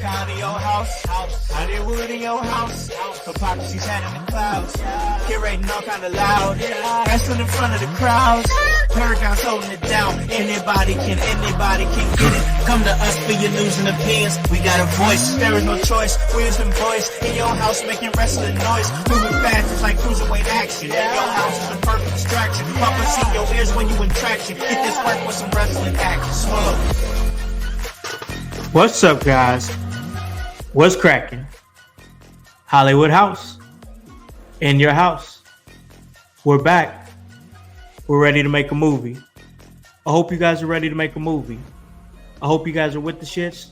County, your house. Hollywood in your house. Hypocrisy's head in the clouds. Curating all kind of loud. Wrestling in front of the crowds. Paragon's holding it down. Anybody can get it. Come to us for your news and opinions. We got a voice. There is no choice. We're some boys in your house making wrestling noise. Moving fast, it's like cruiserweight action. Your house is a perfect distraction. Papa see your ears when you in traction. Get this work with some wrestling action. Slow. What's up, guys? What's cracking? Hollywood House. In your house. We're back. We're ready to make a movie. I hope you guys are ready to make a movie. I hope you guys are with the shits,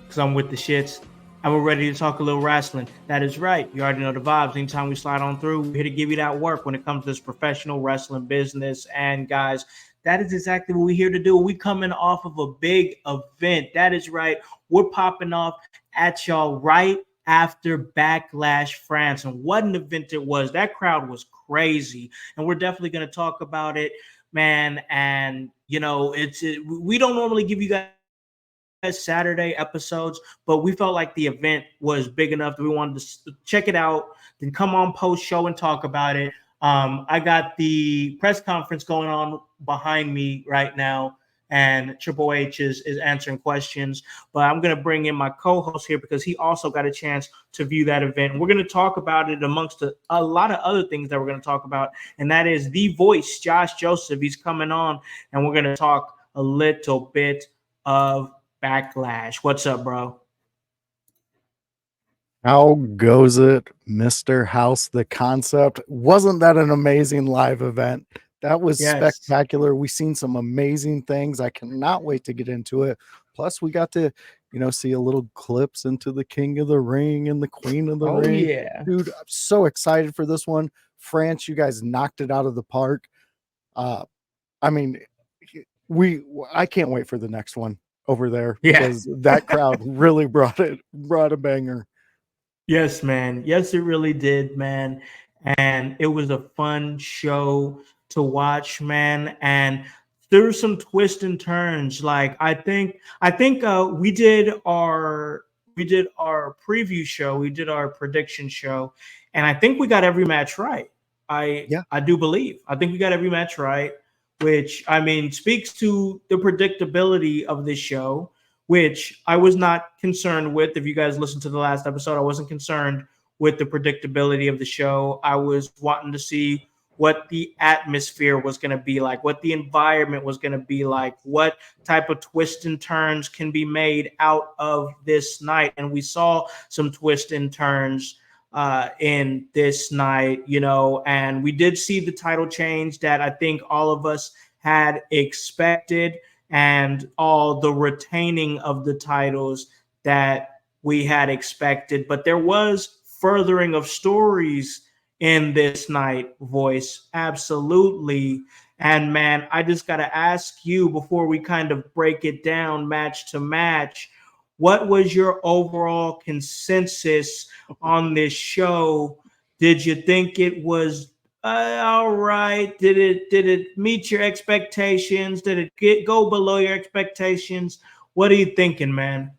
because I'm with the shits. And we're ready to talk a little wrestling. That is right. You already know the vibes. Anytime we slide on through, we're here to give you that work when it comes to this professional wrestling business. And guys, that is exactly what we're here to do. We're coming off of a big event. That is right. We're popping off at y'all right after Backlash France. And what an event it was. That crowd was crazy. And we're definitely going to talk about it, man. And, you know, we don't normally give you guys Saturday episodes, but we felt like the event was big enough that we wanted to check it out, then come on post show and talk about it. I got the press conference going on behind me right now, and Triple H is answering questions, but I'm going to bring in my co-host here because he also got a chance to view that event. We're going to talk about it amongst a lot of other things that we're going to talk about, and that is the voice, Josh Joseph. He's coming on, and we're going to talk a little bit of Backlash. What's up, bro? How goes it, Mr. House? The concept, wasn't that an amazing live event? That was spectacular. We've seen some amazing things. I cannot wait to get into it. Plus, we got to, see a little clips into the King of the Ring and the Queen of the Ring. Yeah, dude, I'm so excited for this one. France, you guys knocked it out of the park. I can't wait for the next one over there because that crowd really brought a banger. Yes, man. Yes, it really did, man. And it was a fun show to watch, man. And there were some twists and turns. Like I think we did our preview show, we did our prediction show, and I think we got every match right. I do believe. I think we got every match right, which speaks to the predictability of this show, which I was not concerned with. If you guys listened to the last episode, I wasn't concerned with the predictability of the show. I was wanting to see what the atmosphere was going to be like, what the environment was going to be like, what type of twists and turns can be made out of this night. And we saw some twists and turns in this night, and we did see the title change that I think all of us had expected, and all the retaining of the titles that we had expected. But there was furthering of stories in this night, voice. Absolutely. And man, I just got to ask you before we kind of break it down match to match, what was your overall consensus on this show? Did you think it was all right? Did it meet your expectations? Did it go below your expectations? What are you thinking, man?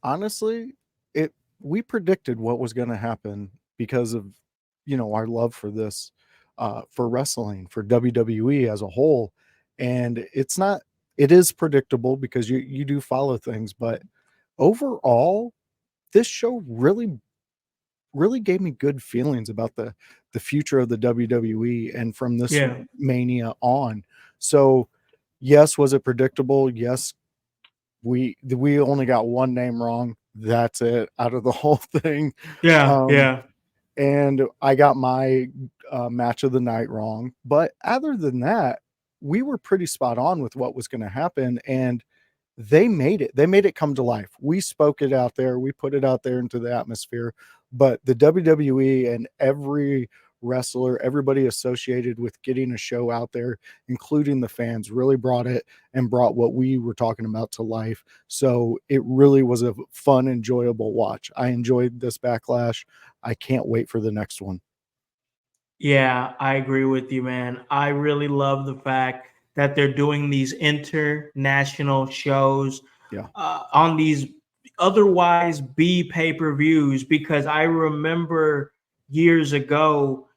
Honestly, we predicted what was going to happen because of our love for this, for wrestling, for WWE as a whole. And it is predictable because you do follow things, but overall, this show really gave me good feelings about the future of the WWE and from this Mania on. So yes, was it predictable? Yes. We only got one name wrong. That's it out of the whole thing. And I got my match of the night wrong. But other than that, we were pretty spot on with what was going to happen. And they made it come to life. We spoke it out there. We put it out there into the atmosphere. But the WWE and every wrestler, everybody associated with getting a show out there, including the fans, really brought it and brought what we were talking about to life. So it really was a fun, enjoyable watch. I enjoyed this Backlash. I can't wait for the next one. Yeah, I agree with you, man. I really love the fact that they're doing these international shows on these otherwise B pay-per-views, because I remember years ago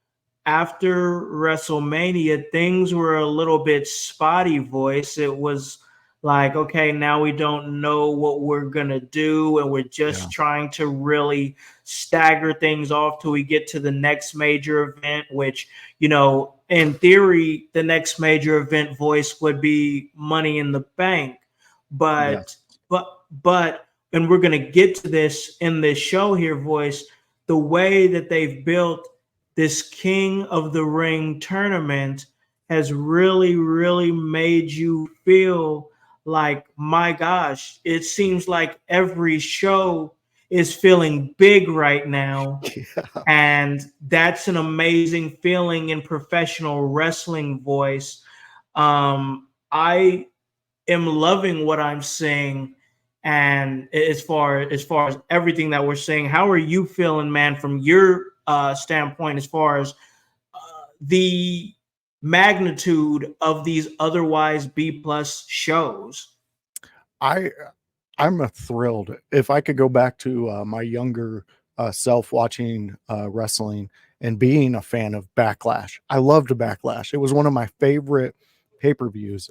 after WrestleMania, things were a little bit spotty, voice. It was like, okay, now we don't know what we're going to do. And we're Yeah. just trying to really stagger things off till we get to the next major event, which, you know, in theory, the next major event, voice, would be Money in the Bank. But, Yes. but, and we're going to get to this in this show here, voice, the way that they've built this King of the Ring tournament has really, really made you feel like, my gosh, it seems like every show is feeling big right now. Yeah. And that's an amazing feeling in professional wrestling, voice. I am loving what I'm seeing. And as far as everything that we're seeing, how are you feeling, man, from your standpoint, as far as the magnitude of these otherwise B plus shows? I I'm thrilled. If I could go back to my younger self watching wrestling and being a fan of Backlash, I loved Backlash. It was one of my favorite pay-per-views.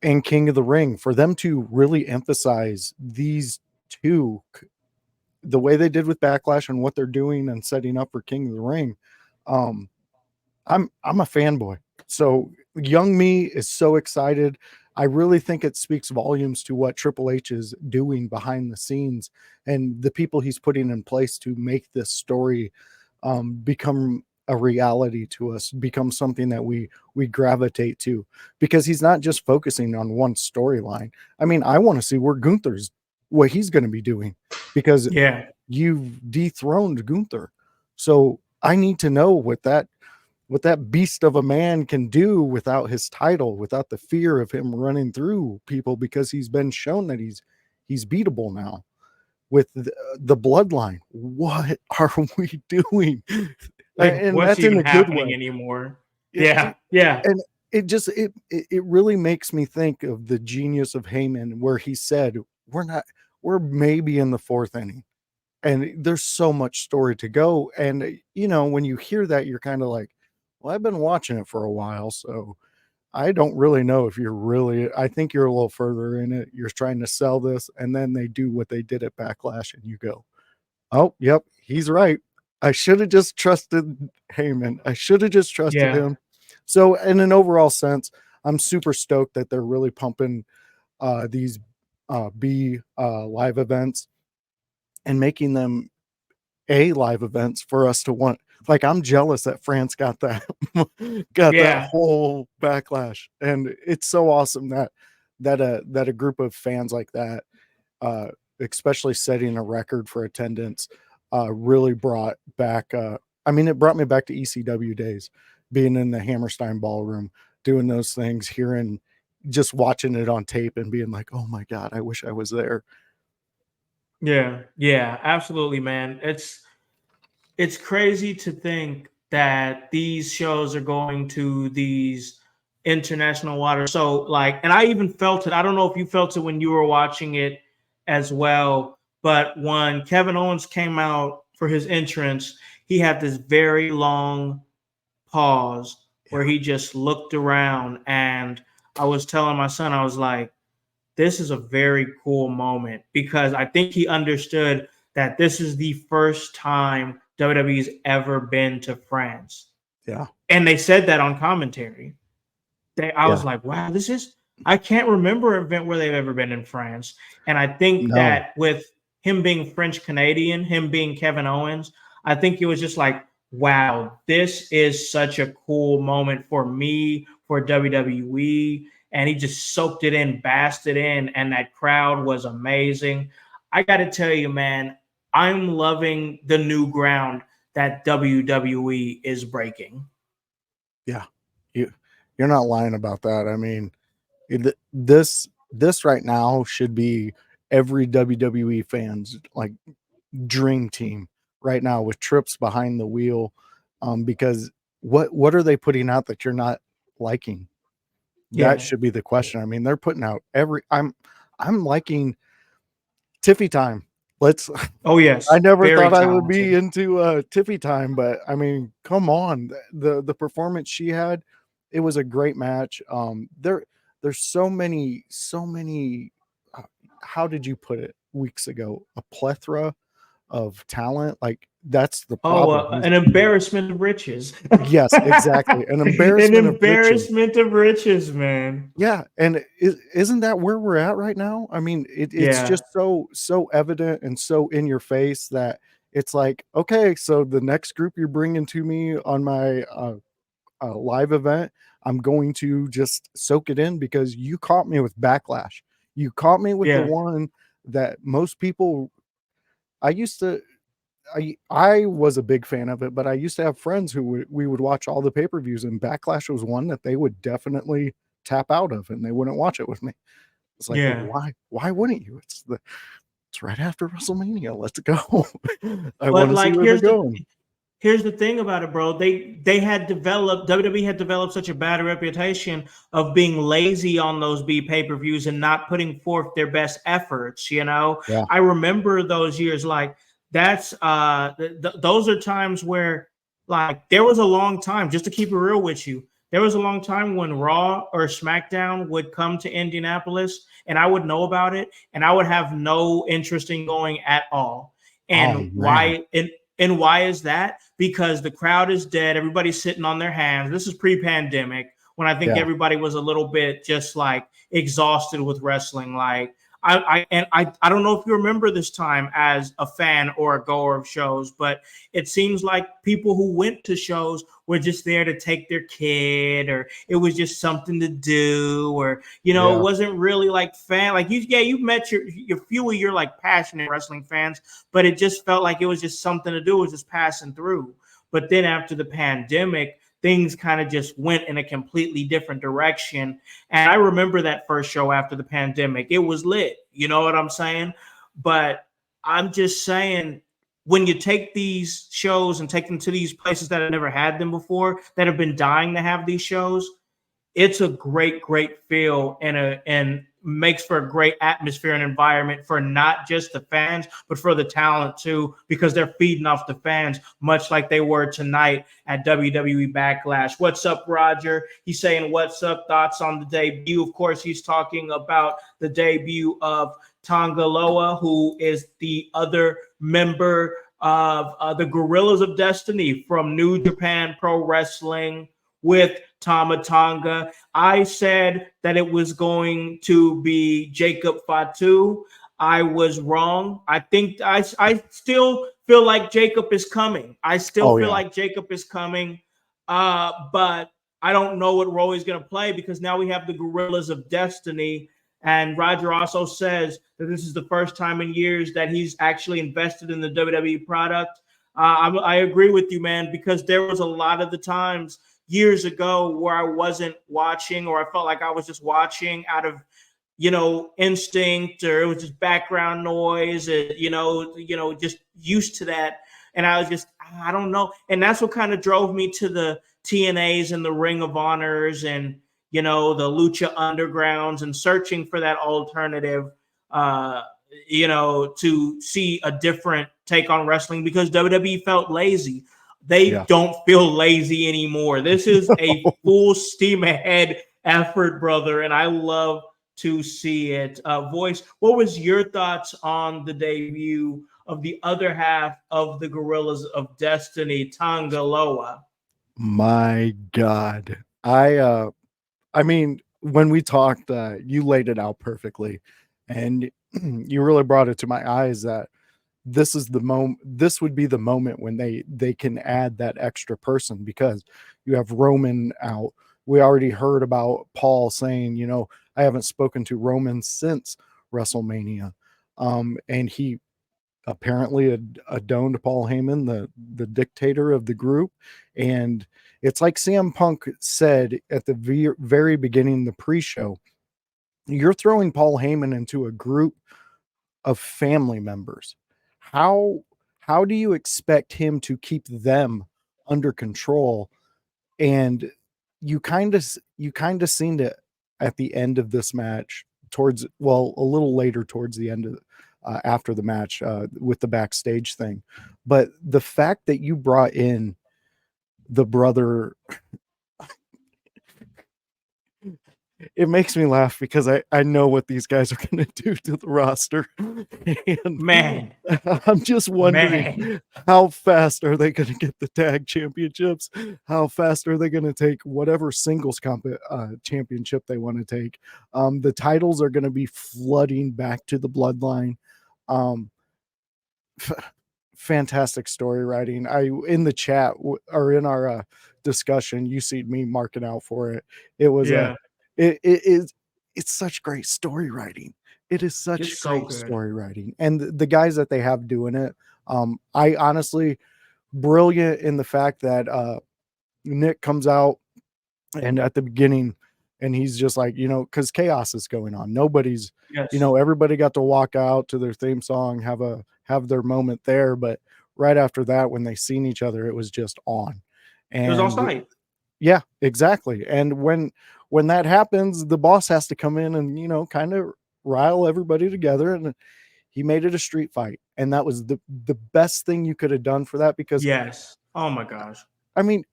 And King of the Ring, for them to really emphasize these two, the way they did with Backlash and what they're doing and setting up for King of the Ring, um, I'm a fanboy. So young me is so excited. I really think it speaks volumes to what Triple H is doing behind the scenes and the people he's putting in place to make this story become a reality to us, become something that we gravitate to, because he's not just focusing on one storyline. I mean, I want to see where Gunther's what he's going to be doing, because Yeah. you've dethroned Gunther. So I need to know what that beast of a man can do without his title, without the fear of him running through people, because he's been shown that he's beatable now with the bloodline. What are we doing? Like, And what's that's in even a good happening way. anymore? It- Yeah. Yeah. and it just it really makes me think of the genius of Heyman, where he said we're maybe in the fourth inning, and there's so much story to go. And when you hear that, you're kind of like, well, I've been watching it for a while, so I don't really know if you're really. I think you're a little further in it. You're trying to sell this, and then they do what they did at Backlash, and you go, oh, yep, he's right. I should have just trusted Heyman. I should have just trusted Yeah. him. So, in an overall sense, I'm super stoked that they're really pumping these B live events and making them live events for us to want. Like, I'm jealous that France got that got that Yeah. whole Backlash, and it's so awesome that a group of fans like that, uh, especially setting a record for attendance, really brought back. I mean, it brought me back to ECW days, being in the Hammerstein Ballroom, doing those things, hearing, just watching it on tape, and being like, "Oh my god, I wish I was there." Yeah. Yeah. Absolutely, man. It's crazy to think that these shows are going to these international waters. So, like, and I even felt it. I don't know if you felt it when you were watching it as well, but when Kevin Owens came out for his entrance, he had this very long pause where Yeah, he just looked around. And I was telling my son, I was like, this is a very cool moment, because I think he understood that this is the first time WWE's ever been to France. yeah, And they said that on commentary. I was yeah. like, wow, I can't remember an event where they've ever been in France. And I think No, that with him being French Canadian, him being Kevin Owens, I think it was just like, wow, this is such a cool moment for me, for WWE. And he just soaked it in, basked it in, and that crowd was amazing. I got to tell you, man, I'm loving the new ground that WWE is breaking. yeah. You're not lying about that. I mean, this right now should be every WWE fan's like dream team right now, with Trips behind the wheel, because what are they putting out that you're not liking? That Yeah. should be the question. I mean, they're putting out I'm liking Tiffy time. Let's. Oh yes, I never very thought I would be talented. into Tiffy time, but I mean, come on, the performance she had, it was a great match. There's so many. Uh, how did you put it weeks ago? A plethora of talent. Like that's the Oh, problem. an embarrassment of riches. Yes, exactly. An An embarrassment of riches. embarrassment of riches, man. Yeah, and isn't that where we're at right now? I mean, it's Yeah, just so evident and so in your face that it's like, okay, so the next group you're bringing to me on my live event, I'm going to just soak it in because you caught me with Backlash. You caught me with the yeah, one that most people. I used to. I was a big fan of it, but I used to have friends who we would watch all the pay-per-views, and Backlash was one that they would definitely tap out of, and they wouldn't watch it with me. It's like, yeah. why wouldn't you? It's right after WrestleMania. Let's go. I want But to see like, where they're going. here's the thing about it, bro. They had developed WWE had developed such a bad reputation of being lazy on those B pay-per-views and not putting forth their best efforts. Yeah. I remember those years. Like that's those are times where like there was a long time. Just to keep it real with you, there was a long time when Raw or SmackDown would come to Indianapolis and I would know about it and I would have no interest in going at all. Oh And man. why is that? Because the crowd is dead. Everybody's sitting on their hands. This is pre-pandemic when I think Yeah. everybody was a little bit just like exhausted with wrestling. Like I don't know if you remember this time as a fan or a goer of shows, but it seems like people who went to shows were just there to take their kid, or it was just something to do, or it Yeah. wasn't really like fan. Like you met your few of your like passionate wrestling fans, but it just felt like it was just something to do. It was just passing through. But then after the pandemic, things kind of just went in a completely different direction. And I remember that first show after the pandemic. It was lit. You know what I'm saying? But I'm just saying, when you take these shows and take them to these places that have never had them before, that have been dying to have these shows, it's a great feel and makes for a great atmosphere and environment for not just the fans but for the talent too, because they're feeding off the fans much like they were tonight at WWE Backlash. What's up, Roger? He's saying what's up, thoughts on the debut. Of course, he's talking about the debut of Tonga Loa, who is the other member of the Gorillas of Destiny from New Japan Pro Wrestling with Tama Tonga. I said that it was going to be Jacob Fatu. I was wrong. I think I still feel like Jacob is coming. I still Oh feel yeah. like Jacob is coming. But I don't know what role he's going to play because now we have the Gorillas of Destiny. And Roger also says that this is the first time in years that he's actually invested in the WWE product. I agree with you, man, because there was a lot of the times years ago where I wasn't watching, or I felt like I was just watching out of instinct, or it was just background noise, and just used to that. And I was just, I don't know. And that's what kind of drove me to the TNAs and the Ring of Honors and the Lucha Undergrounds, and searching for that alternative uh to see a different take on wrestling, because WWE felt lazy. They Yeah. don't feel lazy anymore. This is a full steam ahead effort, brother, and I love to see it. Voice, what was your thoughts on the debut of the other half of the Gorillas of Destiny, Tonga Loa? My God. I mean, when we talked, you laid it out perfectly, and you really brought it to my eyes that this is the moment. This would be the moment when they can add that extra person, because you have Roman out. We already heard about Paul saying, I haven't spoken to Roman since WrestleMania, and he apparently adoned Paul Heyman, the dictator of the group. And it's like CM Punk said at the very beginning, the pre-show, you're throwing Paul Heyman into a group of family members. How how do you expect him to keep them under control? And you kind of seen it at the end of this match, towards, well, a little later towards the end after the match with the backstage thing. But the fact that you brought in the brother, it makes me laugh because I know what these guys are going to do to the roster. And Man, I'm just wondering man. how fast are they going to get the tag championships? How fast are they going to take whatever singles championship they want to take? The titles are going to be flooding back to the bloodline. Um, Fantastic story writing. In the chat or in our discussion, you see me marking out for it. It was Yeah, it is it's such great story writing. It is such it's so great good. story writing, and the guys that they have doing it, I honestly brilliant in the fact that Nick comes out and at the beginning and he's just like, because chaos is going on, nobody's, Yes, everybody got to walk out to their theme song, have their moment there, but right after that, when they seen each other, it was just on. it was on And site. yeah, exactly. And when that happens, the boss has to come in and kind of rile everybody together, and he made it a street fight, and that was the best thing you could have done for that, because Yes. Oh my gosh. I mean,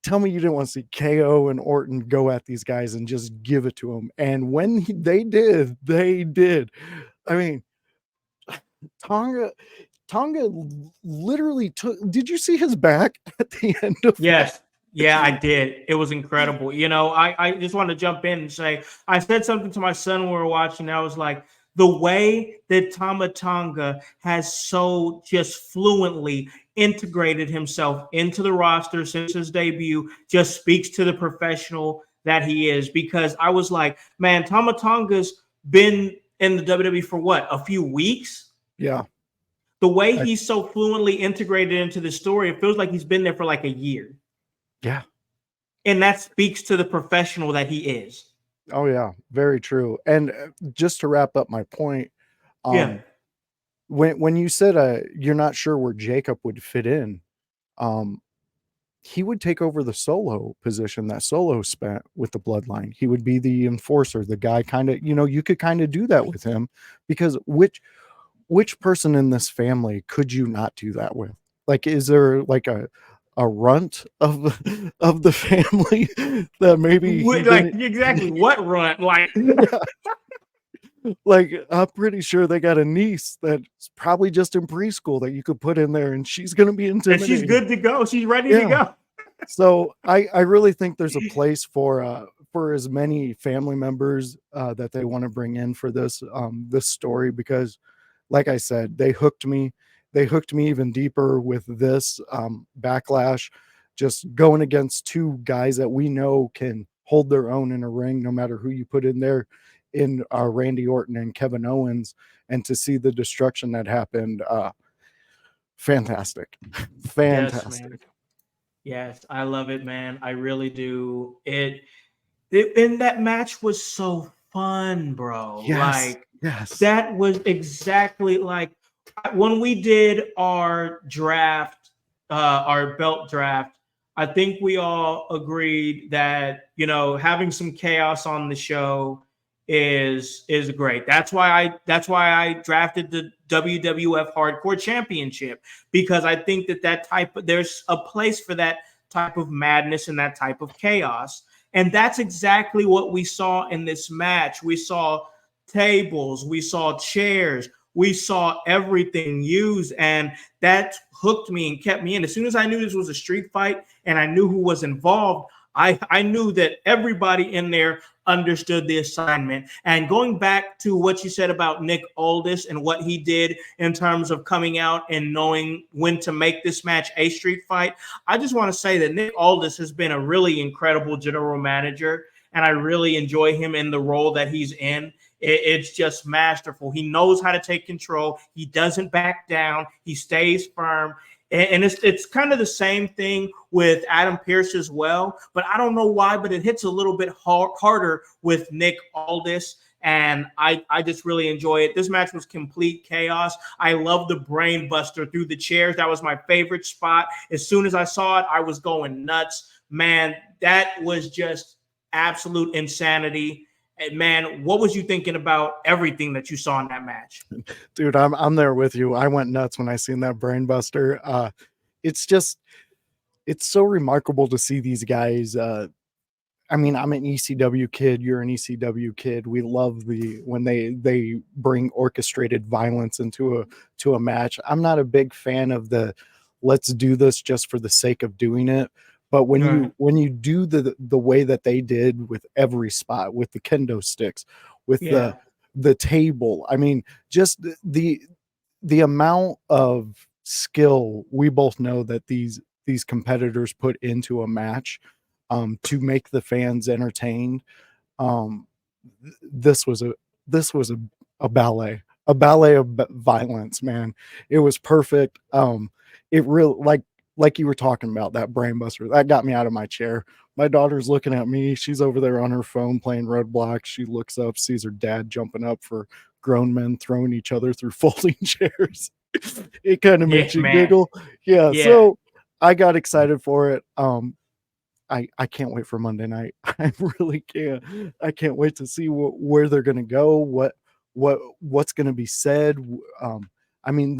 tell me you didn't want to see KO and Orton go at these guys and just give it to them. And when they did, they did. I mean, Tonga literally took. Did you see his back at the end of that? Yes. Yeah, I did. It was incredible. I just want to jump in and say, I said something to my son when we were watching. I was like, the way that Tama Tonga has so just fluently integrated himself into the roster since his debut just speaks to the professional that he is. Because I was like, man, Tama Tonga's been in the WWE for what, a few weeks? Yeah. The way he's so fluently integrated into the story, it feels like he's been there for like a year. Yeah. And that speaks to the professional that he is. Oh yeah, very true. And just to wrap up my point, Yeah. when you said you're not sure where Jacob would fit in, he would take over the Solo position that Solo spent with the bloodline. He would be the enforcer, the guy kind of, you could kind of do that with him, because which person in this family could you not do that with? Like, is there like a runt of the family that maybe he Like, didn't? exactly. What run? Like, Like, I'm pretty sure they got a niece that's probably just in preschool that you could put in there, and she's going to be and she's intimidating. good to go. She's ready to Yeah. go. So I really think there's a place for as many family members that they want to bring in for this story, because like I said, they hooked me even deeper with this Backlash, just going against two guys that we know can hold their own in a ring no matter who you put in there, in Randy Orton and Kevin Owens, and to see the destruction that happened, fantastic. Yes, man. Yes, I love it, man. I really do. And that match was so fun, bro. Yes. Like, Yes. that was exactly like when we did our draft, our belt draft. I think we all agreed that having some chaos on the show is great. That's why I drafted the WWF Hardcore Championship, because I think that there's a place for that type of madness and that type of chaos. And that's exactly what we saw in this match. We saw tables, we saw chairs, we saw everything used, and that hooked me and kept me in. As soon as I knew this was a street fight and I knew who was involved, I knew that everybody in there understood the assignment. And going back to what you said about Nick Aldis and what he did in terms of coming out and knowing when to make this match a street fight, I just want to say that Nick Aldis has been a really incredible general manager, and I really enjoy him in the role that he's in. It's just masterful. He knows how to take control. He doesn't back down. He stays firm. And it's kind of the same thing with Adam Pearce as well. But I don't know why, but it hits a little bit harder with Nick Aldis. And I just really enjoy it. This match was complete chaos. I love the brain buster through the chairs. That was my favorite spot. As soon as I saw it, I was going nuts. Man, that was just absolute insanity. And man, what was you thinking about everything that you saw in that match? Dude, I'm there with you. I went nuts when I seen that brainbuster. It's just it's so remarkable to see these guys. I mean, I'm an ECW kid. You're an ECW kid. We love when they bring orchestrated violence into a match. I'm not a big fan of the let's do this just for the sake of doing it. But when you do the way that they did with every spot, with the kendo sticks, with the table, I mean, just the amount of skill we both know that these competitors put into a match to make the fans entertained. Um, this was a ballet, of violence, man. It was perfect. It really, like you were talking about, that brainbuster that got me out of my chair. My daughter's looking at me. She's over there on her phone playing Roadblock. She looks up, sees her dad jumping up for grown men throwing each other through folding chairs. It kind of makes you giggle. Yeah. So I got excited for it. I can't wait for Monday night. I really can't. I can't wait to see where they're going to go, what's going to be said. I mean,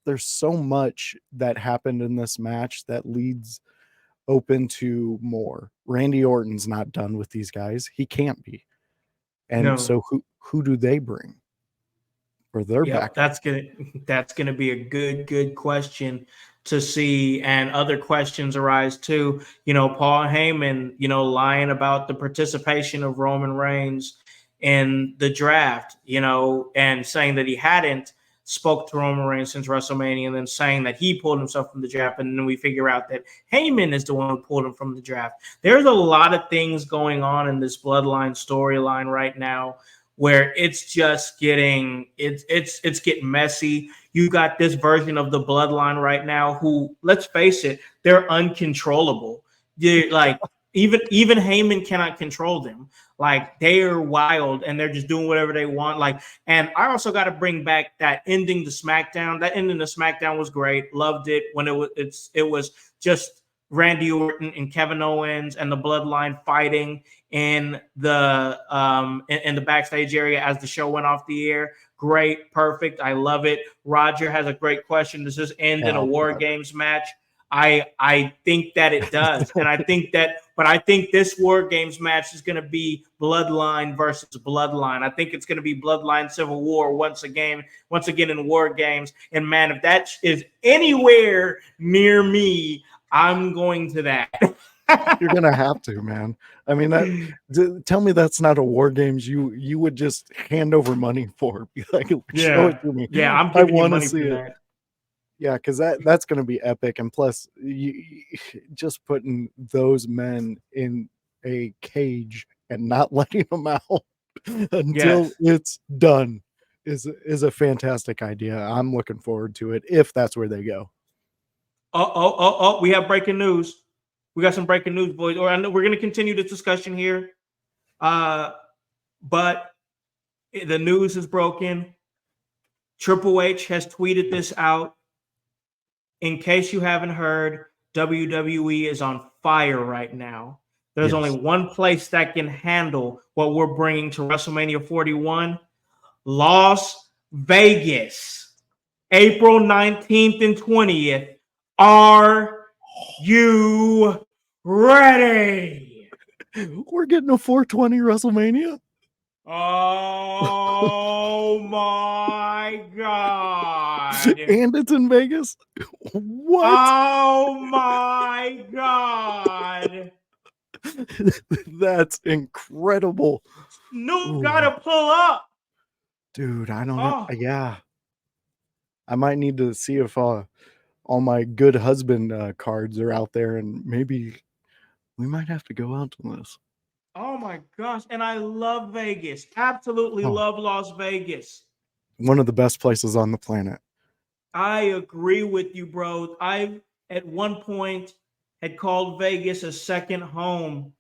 there's so much that happened in this match that leads open to more. Randy Orton's not done with these guys. He can't be. And so who do they bring for their back? That's gonna be a good question to see, and other questions arise too. Paul Heyman, lying about the participation of Roman Reigns in the draft, and saying that he hadn't spoke to Roman Reigns since WrestleMania, and then saying that he pulled himself from the draft, and then we figure out that Heyman is the one who pulled him from the draft. There's a lot of things going on in this Bloodline storyline right now where it's just getting getting messy. You got this version of the Bloodline right now who, let's face it, they're uncontrollable. Like even Heyman cannot control them. Like, they are wild and they're just doing whatever they want. Like, and I also got to bring back that ending to SmackDown. That ending to SmackDown was great. Loved it when it was just Randy Orton and Kevin Owens and the Bloodline fighting in the backstage area as the show went off the air. Great, perfect. I love it. Roger has a great question. Does this end in a War Games match? I think that it does, and I think this War Games match is going to be Bloodline versus Bloodline. I think it's going to be Bloodline Civil War once again in War Games. And man, if that is anywhere near me, I'm going to that. You're gonna have to, man. I mean, tell me that's not a War Games you would just hand over money for. Be like, show it to me. Yeah, I'm giving you money for see that. It. Yeah, because that's going to be epic. And plus, just putting those men in a cage and not letting them out until it's done is a fantastic idea. I'm looking forward to it if that's where they go. Oh, we have breaking news. We got some breaking news, boys. Or I know we're going to continue this discussion here. But the news is broken. Triple H has tweeted this out. In case you haven't heard, WWE is on fire right now. There's only one place that can handle what we're bringing to WrestleMania 41, Las Vegas, April 19th and 20th. Are you ready? We're getting a 420 WrestleMania. Oh my God. And it's in Vegas. What? Oh my God. That's incredible. Snoop gotta pull up. Dude, I don't know. Yeah. I might need to see if all my good husband cards are out there, and maybe we might have to go out to this. Oh my gosh. And I love Vegas. Absolutely love Las Vegas. One of the best places on the planet. I agree with you, bro. I, at one point, had called Vegas a second home,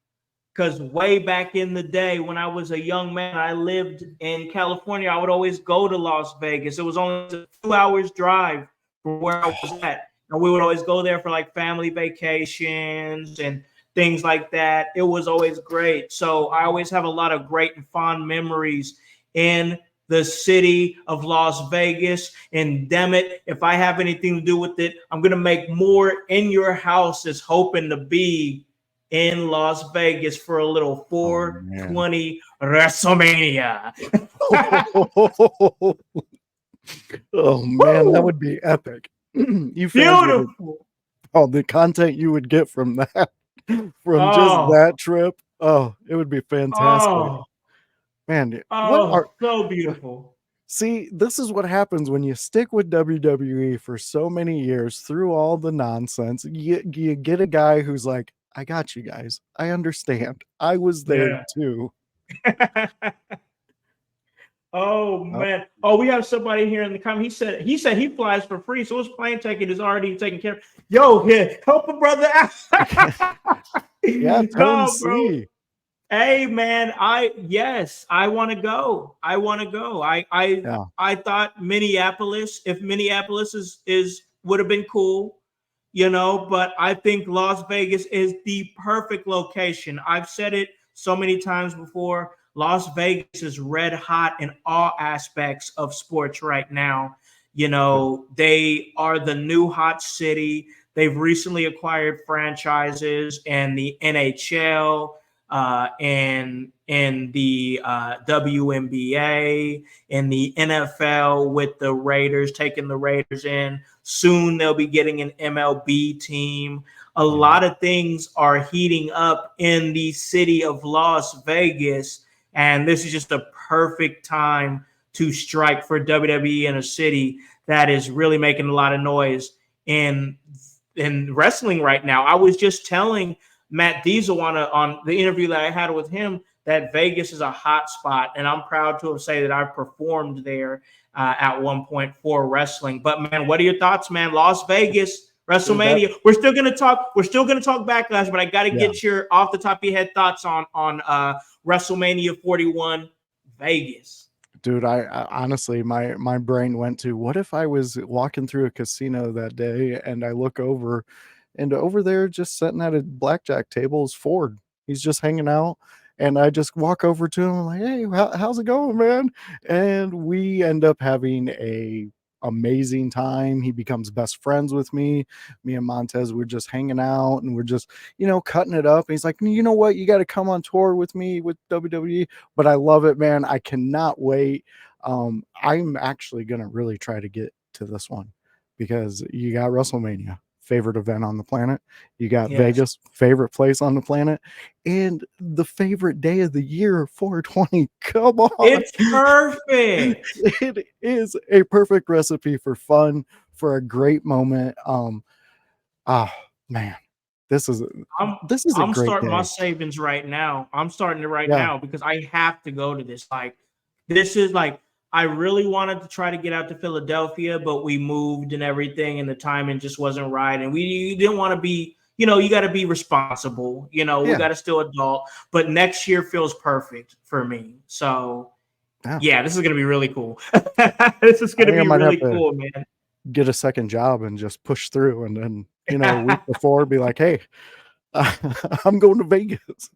because way back in the day when I was a young man, I lived in California. I would always go to Las Vegas. It was only a 2 hours drive from where I was at. And we would always go there for like family vacations and things like that. It was always great. So I always have a lot of great and fond memories in the city of Las Vegas. And damn it, if I have anything to do with it, I'm going to make more In Your House is hoping to be in Las Vegas for a little Oh man. 420 WrestleMania. Oh man, that would be epic. You fans would have, Beautiful. oh, the content you would get from that, from just Oh, that trip. Oh, it would be fantastic. oh, Man, what oh, are so beautiful. see, this is what happens when you stick with WWE for so many years through all the nonsense. You get a guy who's like, I got you guys. I understand. I was there Yeah. too. Oh Oh, man. Oh, we have somebody here in the comment. He said he flies for free, so his plane ticket is already taken care of. Yo, yeah, help a brother out. yeah, Tone No, bro. C. Hey man, I want to go. I want to go. Yeah. I thought Minneapolis, if Minneapolis is would have been cool, you know, but I think Las Vegas is the perfect location. I've said it so many times before. Las Vegas is red hot in all aspects of sports right now. You Yeah. know, they are the new hot city. They've recently acquired franchises and the NHL, and in the WNBA, in the NFL with the Raiders, taking the Raiders in. Soon they'll be getting an MLB team. A Yeah. lot of things are heating up in the city of Las Vegas, and this is just a perfect time to strike for WWE in a city that is really making a lot of noise in wrestling right now. I was just telling Matt Diesel on the interview that I had with him that Vegas is a hot spot, and I'm proud to have said that I've performed there at one point for wrestling. But man, what are your thoughts, man? Las Vegas, Dude, that, WrestleMania. We're still gonna talk. We're still gonna talk Backlash, but I got to yeah. get your off the top of your head thoughts on WrestleMania 41 Vegas. Dude, I honestly, my brain went to, what if I was walking through a casino that day and I look over, and over there just sitting at a blackjack table is Ford. He's just hanging out, and I just walk over to him, I'm like, hey, how's it going, man? And we end up having a amazing time. He becomes best friends with me. Me and Montez, we're just hanging out and we're just, cutting it up. And he's like, you know what? You got to come on tour with me with WWE. But I love it, man. I cannot wait. I'm actually gonna really try to get to this one because you got WrestleMania, favorite event on the planet. You got Yes, Vegas, favorite place on the planet, and the favorite day of the year, 420. Come on. it's perfect. It is a perfect recipe for fun, for a great moment. Ah, man, this is I'm this is a I'm great starting my day. savings right now. I'm starting it right Yeah, now because I have to go to this. Like, this is like I really wanted to try to get out to Philadelphia, but we moved and everything, and the timing just wasn't right. And we didn't want to be, you got to be responsible. We yeah, got to still adult. But next year feels perfect for me. So yeah. yeah, this is gonna be really cool. This is I gonna think I be might have really to cool, man. get a second job and just push through, and then a week before be like, hey, I'm going to Vegas.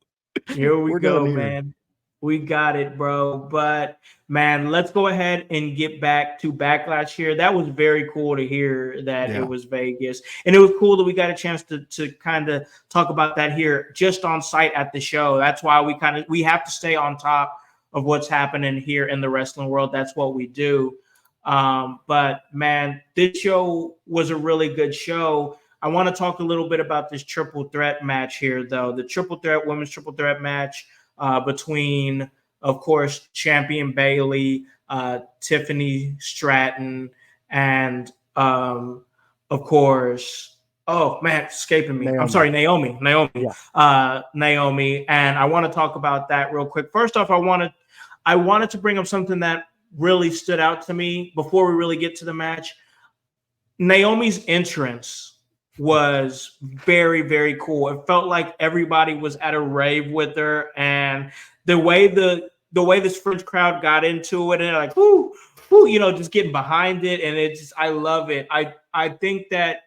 Here we We're done go, here. man. We got it, bro. But man, let's go ahead and get back to Backlash here. That was very cool to hear that it Yeah, was Vegas. And it was cool that we got a chance to kind of talk about that here just on site at the show. That's why we have to stay on top of what's happening here in the wrestling world. That's what we do. But man, this show was a really good show. I want to talk a little bit about this triple threat match here, though. The women's triple threat match between, of course, champion Bailey, Tiffany Stratton, and of course, oh man, it's escaping me. I'm Naomi. sorry, Naomi. Yeah, Naomi, and I want to talk about that real quick. First off, I wanted to bring up something that really stood out to me before we really get to the match. Naomi's entrance was very, very cool. It felt like everybody was at a rave with her, and the way this French crowd got into it, and they're like, whoo, whoo, just getting behind it, and I love it. I think that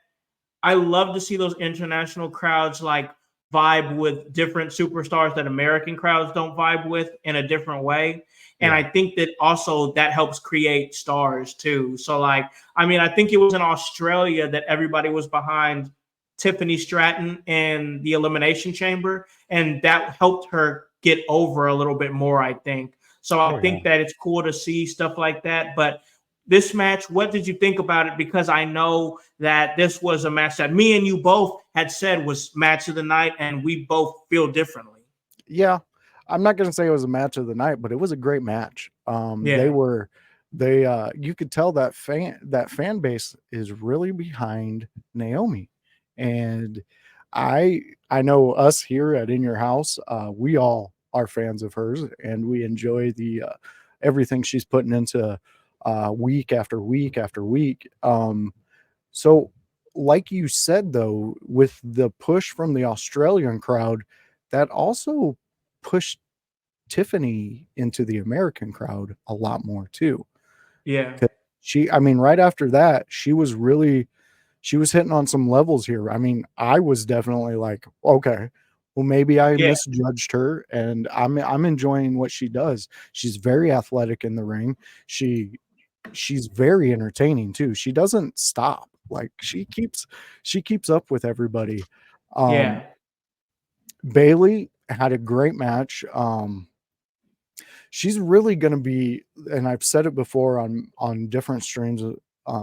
I love to see those international crowds like vibe with different superstars that American crowds don't vibe with in a different way. And I Yeah. think that also that helps create stars too. So like, I mean, I think it was in Australia that everybody was behind Tiffany Stratton in the Elimination Chamber, and that helped her get over a little bit more, I think. So I Oh yeah. think that it's cool to see stuff like that. But this match, what did you think about it? Because I know that this was a match that me and you both had said was match of the night, and we both feel differently. Yeah. I'm not gonna say it was a match of the night, but it was a great match. Yeah, You could tell that fan base is really behind Naomi. And I know us here at In Your House, we all are fans of hers, and we enjoy the everything she's putting into week after week after week. So like you said though, with the push from the Australian crowd, that also pushed Tiffany into the American crowd a lot more too. yeah, 'Cause I mean, right after that, she was hitting on some levels here. I mean, I was definitely like, okay, well, maybe I yeah, misjudged her, and I'm enjoying what she does. She's very athletic in the ring. She she's very entertaining too. She doesn't stop. Like she keeps up with everybody. Um, yeah, Bailey had a great match. She's really going to be, and I've said it before on different streams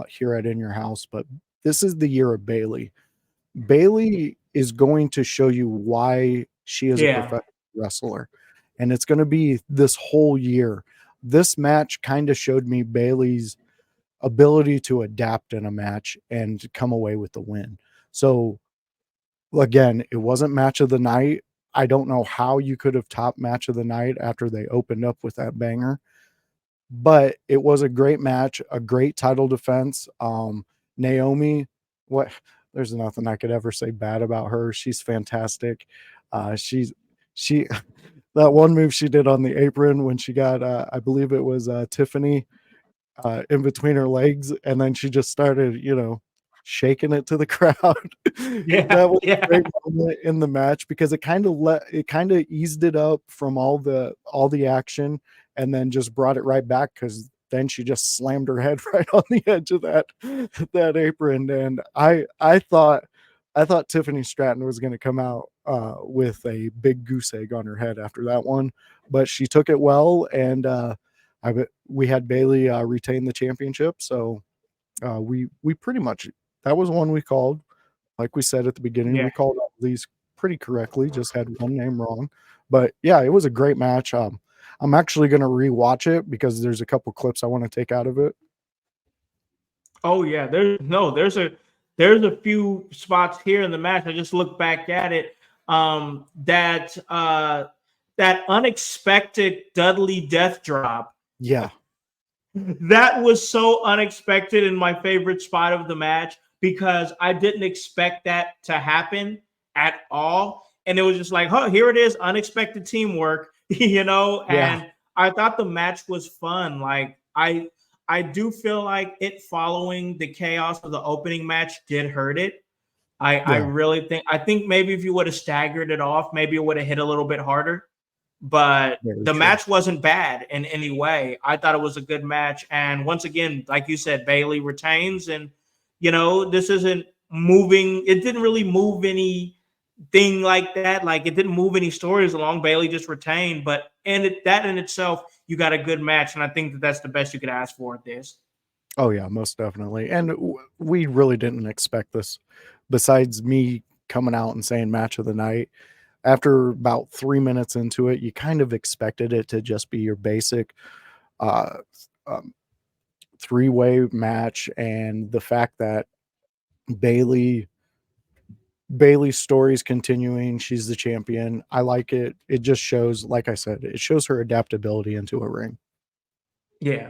here at In Your House, but this is the year of Bailey. Bailey is going to show you why she is a yeah, professional wrestler, and it's going to be this whole year. This match kind of showed me Bailey's ability to adapt in a match and come away with the win. So again, it wasn't match of the night. I don't know how you could have topped match of the night after they opened up with that banger, but it was a great match, a great title defense. Naomi, what there's nothing I could ever say bad about her. She's fantastic. She that one move she did on the apron when she got I believe it was Tiffany in between her legs, and then she just started, shaking it to the crowd. yeah, That was a yeah, great moment in the match because it kind of eased it up from all the action, and then just brought it right back because then she just slammed her head right on the edge of that apron, and I thought Tiffany Stratton was going to come out with a big goose egg on her head after that one, but she took it well, and we had Bailey retain the championship. So we pretty much, that was one we called. Like we said at the beginning, yeah. we called all these pretty correctly, just had one name wrong. But yeah, it was a great match. I'm actually going to rewatch it because there's a couple clips I want to take out of it. Oh yeah, there's a few spots here in the match. I just look back at it. That unexpected Dudley death drop, Yeah, that was so unexpected in my favorite spot of the match because I didn't expect that to happen at all. And it was just like, oh, here it is, unexpected teamwork, yeah, and I thought the match was fun. Like I do feel like it following the chaos of the opening match did hurt it. I yeah. really think maybe if you would have staggered it off, maybe it would have hit a little bit harder, but Very the true. match wasn't bad in any way. I thought it was a good match. And once again, like you said, Bailey retains. And, this isn't moving. It didn't really move anything like that. Like it didn't move any stories along. Bailey just retained. But that in itself, you got a good match. And I think that that's the best you could ask for at this. Oh yeah, most definitely. And we really didn't expect this. Besides me coming out and saying match of the night, after about 3 minutes into it, you kind of expected it to just be your basic uh, um, three-way match, and the fact that Bailey Bailey's story is continuing. She's the champion. I like it. It just shows, like I said, it shows her adaptability into a ring. Yeah.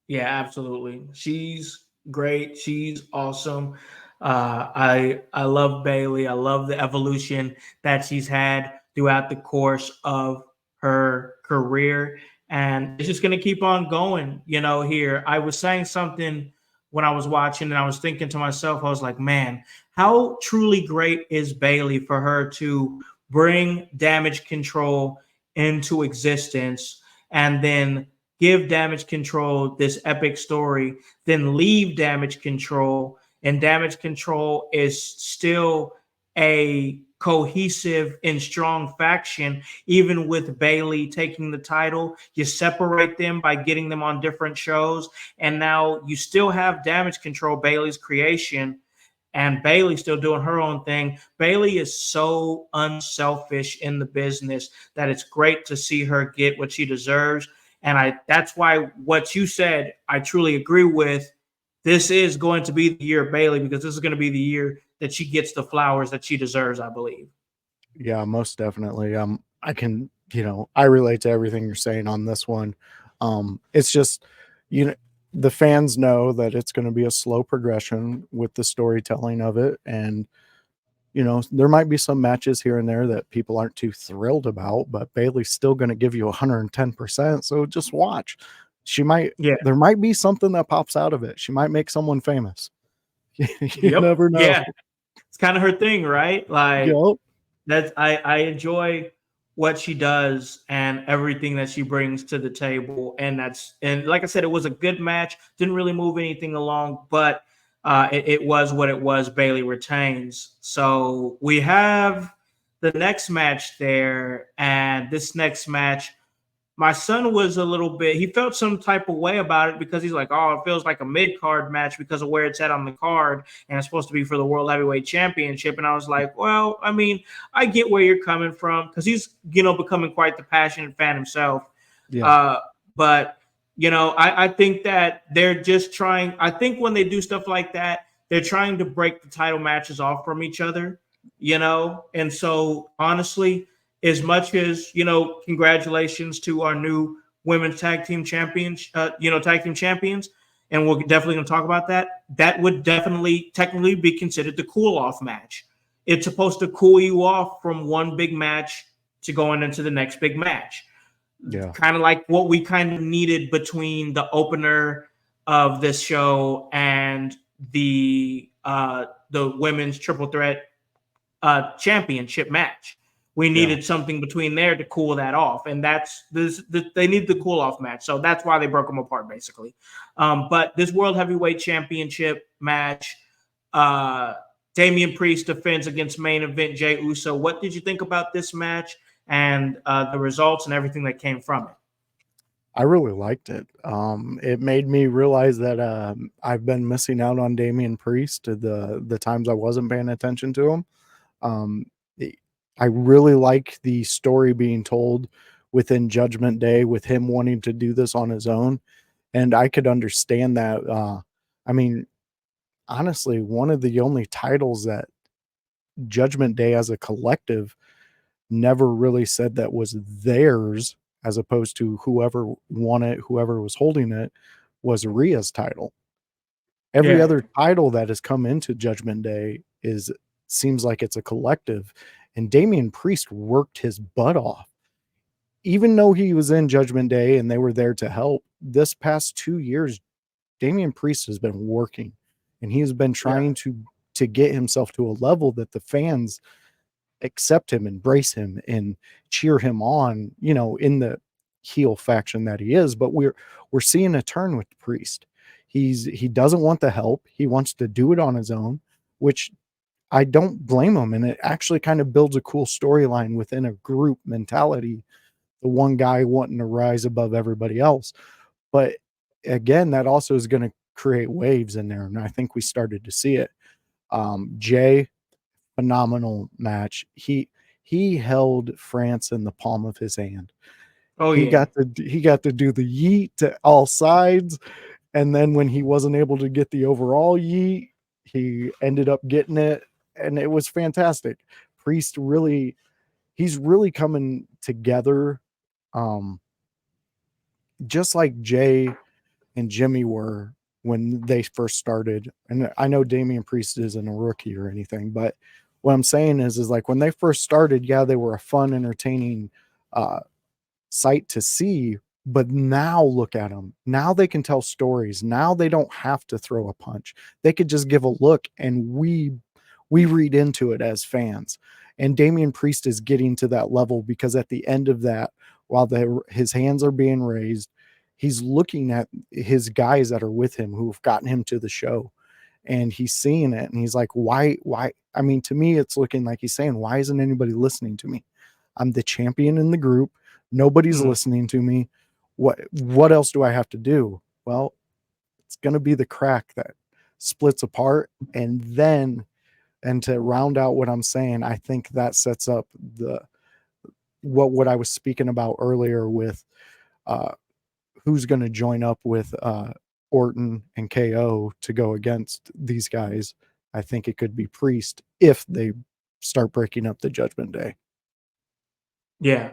Yeah, absolutely. She's great. She's awesome. I love Bailey. I love the evolution that she's had throughout the course of her career, and it's just going to keep on going. Here, I was saying something when I was watching, and I was thinking to myself, I was like, man, how truly great is Bailey for her to bring Damage Control into existence and then give Damage Control this epic story, then leave Damage Control, and Damage Control is still a cohesive and strong faction, even with Bailey taking the title. You separate them by getting them on different shows, and now you still have Damage Control, Bailey's creation, and Bailey still doing her own thing. Bailey is so unselfish in the business that it's great to see her get what she deserves. And that's why what you said, I truly agree with. This is going to be the year of Bailey, because this is going to be the year that she gets the flowers that she deserves, I believe. Yeah, most definitely. I can, I relate to everything you're saying on this one. It's just, the fans know that it's going to be a slow progression with the storytelling of it. And, there might be some matches here and there that people aren't too thrilled about, but Bailey's still going to give you 110%. So just watch. There might be something that pops out of it. She might make someone famous. You never know. Yeah. It's kind of her thing, right? Like, Yep. that's I enjoy what she does and everything that she brings to the table. And like I said, it was a good match. Didn't really move anything along, but it was what it was. Bailey retains. So we have the next match there, and this next match, my son was he felt some type of way about it, because he's like, oh, it feels like a mid-card match because of where it's at on the card, and it's supposed to be for the World Heavyweight Championship. And I was like, well, I mean, I get where you're coming from, because he's, becoming quite the passionate fan himself. Yeah. But, I think that they're just trying, I think when they do stuff like that, they're trying to break the title matches off from each other, and so honestly, as much as, congratulations to our new women's tag team champions, tag team champions, and we're definitely going to talk about that. That would definitely technically be considered the cool off match. It's supposed to cool you off from one big match to going into the next big match. Yeah. Kind of like what we kind of needed between the opener of this show and the women's triple threat championship match. We needed something between there to cool that off, and they need the cool off match, so that's why they broke them apart, basically. But this World Heavyweight Championship match, Damian Priest defends against main event Jey Uso. What did you think about this match and the results and everything that came from it? I really liked it. It made me realize that I've been missing out on Damian Priest the times I wasn't paying attention to him. I really like the story being told within Judgment Day, with him wanting to do this on his own. And I could understand that. I mean, honestly, one of the only titles that Judgment Day as a collective never really said that was theirs, as opposed to whoever won it, whoever was holding it, was Rhea's title. Every other title that has come into Judgment Day seems like it's a collective. And Damian Priest worked his butt off. Even though he was in Judgment Day and they were there to help, this past 2 years, Damian Priest has been working, and he has been trying to get himself to a level that the fans accept him, embrace him, and cheer him on, in the heel faction that he is. But we're seeing a turn with Priest. He doesn't want the help. He wants to do it on his own, which I don't blame him. And it actually kind of builds a cool storyline within a group mentality. The one guy wanting to rise above everybody else. But again, that also is going to create waves in there. And I think we started to see it. Jay, phenomenal match. He held France in the palm of his hand. Oh, he got to do the yeet to all sides. And then when he wasn't able to get the overall yeet, he ended up getting it. And it was fantastic. Priest he's really coming together. Just like Jay and Jimmy were when they first started. And I know Damian Priest isn't a rookie or anything, but what I'm saying is like when they first started, they were a fun, entertaining sight to see, But now look at them. Now they can tell stories. Now they don't have to throw a punch. They could just give a look, and we read into it as fans. And Damian Priest is getting to that level because at the end of that, while his hands are being raised, he's looking at his guys that are with him who've gotten him to the show, and he's seeing it, and he's like, why? I mean, to me, it's looking like he's saying, why isn't anybody listening to me? I'm the champion in the group. Nobody's listening to me. What else do I have to do? Well, it's going to be the crack that splits apart. And to round out what I'm saying, I think that sets up what I was speaking about earlier with uh, who's going to join up with Orton and KO to go against these guys. I think it could be Priest if they start breaking up the Judgment Day. Yeah.